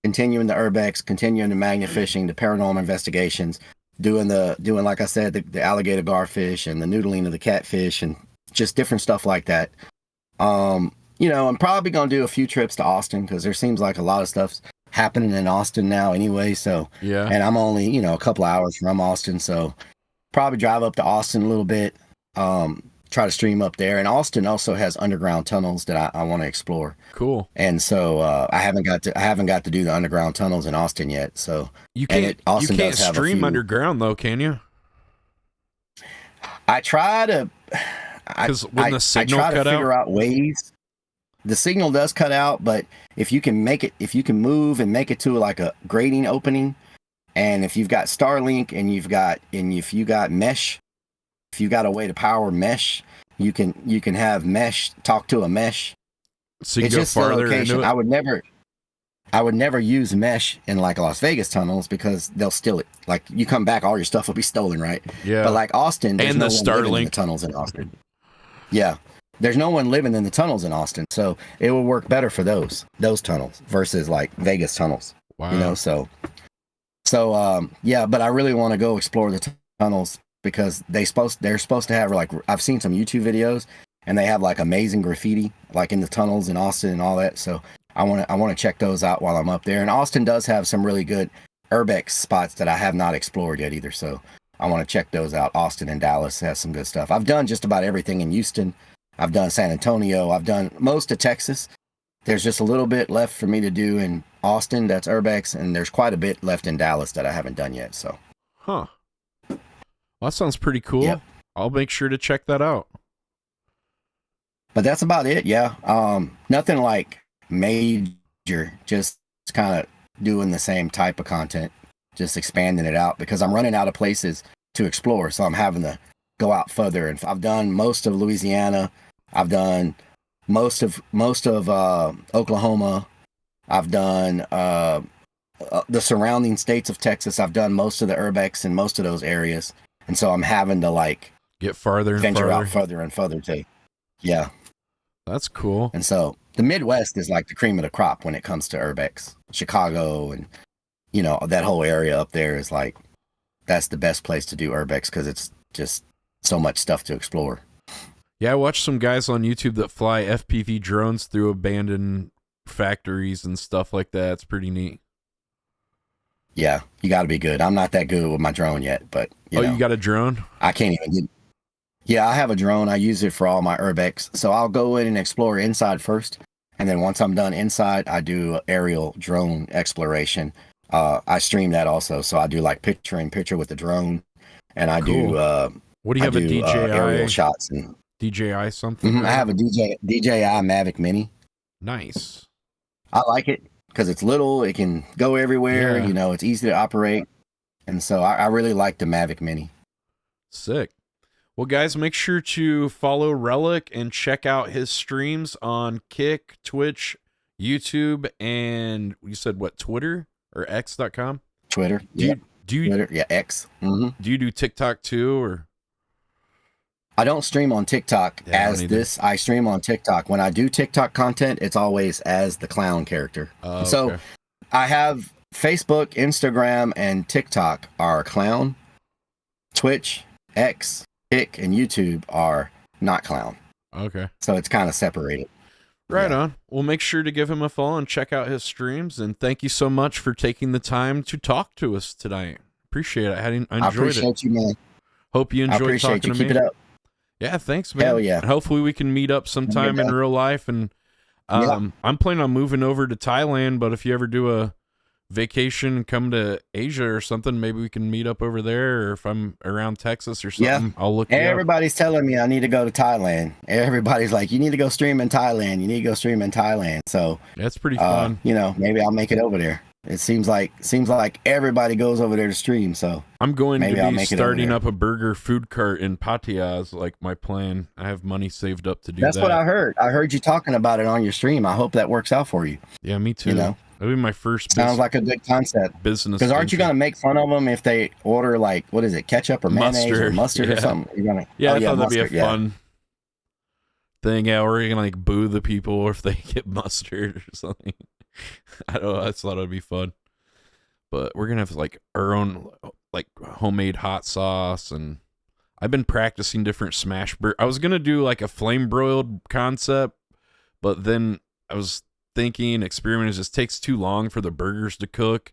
continuing the urbex, continuing the magnet fishing, the paranormal investigations, doing like I said, the alligator garfish and the noodling of the catfish and just different stuff like that. You know, I'm probably going to do a few trips to Austin because there seems like a lot of stuff's happening in Austin now anyway. So, yeah. And I'm only, you know, a couple hours from Austin. So probably drive up to Austin a little bit, try to stream up there. And Austin also has underground tunnels that I want to explore. Cool. And so I haven't got to do the underground tunnels in Austin yet. So you can't stream underground though, can you? I try to. Because when the signal I try to cut figure out out ways. The signal does cut out, but if you can move and make it to like a grading opening, and if you've got Starlink and if you got mesh, if you got a way to power mesh, you can have mesh talk to a mesh. So you go farther into it? I would never use mesh in like Las Vegas tunnels because they'll steal it. Like you come back, all your stuff will be stolen, right? Yeah. But like Austin, there's and no the one living in Starlink the tunnels in Austin. Yeah. There's no one living in the tunnels in Austin, so it will work better for those tunnels versus like Vegas tunnels. Wow. You know, so yeah, but I really want to go explore the tunnels because they're supposed to have like I've seen some YouTube videos and they have like amazing graffiti like in the tunnels in Austin and all that. So I want to check those out while I'm up there. And Austin does have some really good urbex spots that I have not explored yet either. So I want to check those out. Austin and Dallas has some good stuff. I've done just about everything in Houston. I've done San Antonio. I've done most of Texas. There's just a little bit left for me to do in Austin. That's urbex. And there's quite a bit left in Dallas that I haven't done yet. So, well, that sounds pretty cool. Yep. I'll make sure to check that out. But that's about it. Yeah. Nothing like major, just kind of doing the same type of content, just expanding it out because I'm running out of places to explore. So I'm having to go out further. And I've done most of Louisiana. I've done most of Oklahoma. I've done the surrounding states of Texas. I've done most of the urbex in most of those areas. And so I'm having to like get farther and venture farther. out further and further too. Yeah. That's cool. And so the Midwest is like the cream of the crop when it comes to urbex. Chicago and, you know, that whole area up there is like, that's the best place to do urbex because it's just so much stuff to explore. Yeah, I watched some guys on YouTube that fly FPV drones through abandoned factories and stuff like that. It's pretty neat. Yeah, you got to be good. I'm not that good with my drone yet, but you know, you got a drone? I can't even get. Yeah, I have a drone. I use it for all my urbex. So I'll go in and explore inside first, and then once I'm done inside, I do aerial drone exploration. I stream that also, so I do like picture with the drone, and I cool. do. What do you have, a DJI? Aerial shots and DJI something? I have a DJI Mavic Mini. Nice. I like it because it's little. It can go everywhere. Yeah. You know, it's easy to operate. And so I really like the Mavic Mini. Sick. Well, guys, make sure to follow Relic and check out his streams on Kick, Twitch, YouTube, and you said what, Twitter or X.com? Twitter. Do you Twitter. Yeah, X. Mm-hmm. do you do TikTok too, or? I don't stream on TikTok Yeah, I don't as either. this. I stream on TikTok. When I do TikTok content, it's always as the clown character. Oh, So okay. I have Facebook, Instagram, and TikTok are clown. Twitch, X, Kick, and YouTube are not clown. Okay. So it's kind of separated. Right Yeah. on. Well, make sure to give him a follow and check out his streams. And thank you so much for taking the time to talk to us tonight. Appreciate it. I I enjoyed it. appreciate you, man. Hope you I enjoyed appreciate talking you. to Keep me. it up. Yeah, thanks, man. Hell yeah. And hopefully we can meet up sometime in day. real life. And Yeah. I'm planning on moving over to Thailand, but if you ever do a vacation and come to Asia or something, maybe we can meet up over there. Or if I'm around Texas or something, I'll look you up. Everybody's telling me I need to go to Thailand. Everybody's like, you need to go stream in Thailand. You need to go stream in Thailand. So, That's pretty fun. maybe I'll make it over there. It seems like everybody goes over there to stream. So I'm going maybe to I'll be make it over starting there. up a burger food cart in Pattaya is like my plan. I have money saved up to do that's that. what I heard. I heard you talking about it on your stream. I hope that works out for you. Yeah, me too. You know, That'll be my first sounds like a good concept. business. Because aren't you venture. gonna make fun of them if they order like what is it, ketchup or mayonnaise or Mustard, mustard yeah. or something? You're gonna Yeah, I thought that'd mustard, be a fun thing. Yeah, we're gonna like boo the people if they get mustard or something. I don't know. I just thought it'd be fun. But we're gonna have like our own like homemade hot sauce, and I've been practicing different smash burger. I was gonna do like a flame broiled concept, but then I was thinking experimenting just takes too long for the burgers to cook,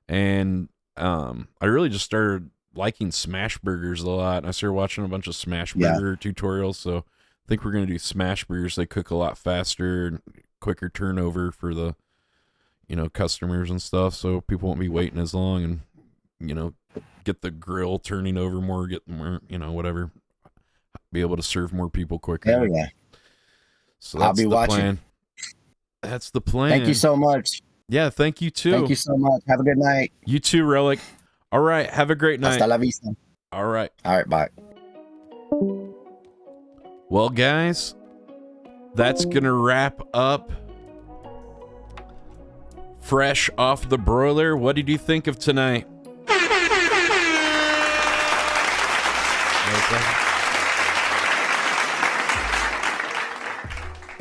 and I really just started liking smash burgers a lot. And I started watching a bunch of smash Yeah. burger tutorials, so I think we're gonna do smash burgers. They cook a lot faster and quicker turnover for the customers and stuff, so people won't be waiting as long, and get the grill turning over more, get more whatever, be able to serve more people quicker. Hell yeah. So that's I'll be the watching. plan. That's the plan. Thank you so much. Yeah, thank you too. Thank you so much. Have a good night. You too, Relic. All right, have a great night. Hasta la vista. All right. All right, bye. Well, guys, that's gonna wrap up Fresh Off the Broiler. What did you think of tonight?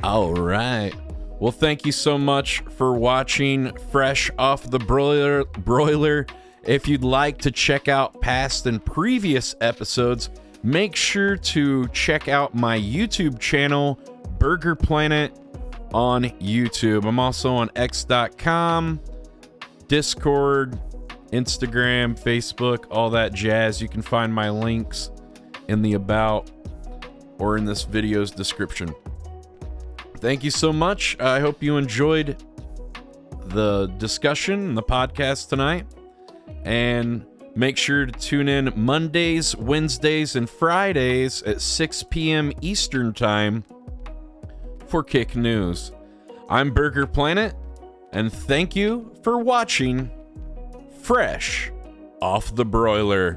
All right. Well, thank you so much for watching Fresh Off the Broiler. If you'd like to check out past and previous episodes, make sure to check out my YouTube channel, Burger Planet, on YouTube. I'm also on X.com, Discord, Instagram, Facebook, all that jazz. You can find my links in the about or in this video's description. Thank you so much. I hope you enjoyed the discussion and the podcast tonight. And make sure to tune in Mondays, Wednesdays, and Fridays at 6 p.m. Eastern Time for Kick News. I'm Burger Planet, and thank you for watching Fresh Off the Broiler.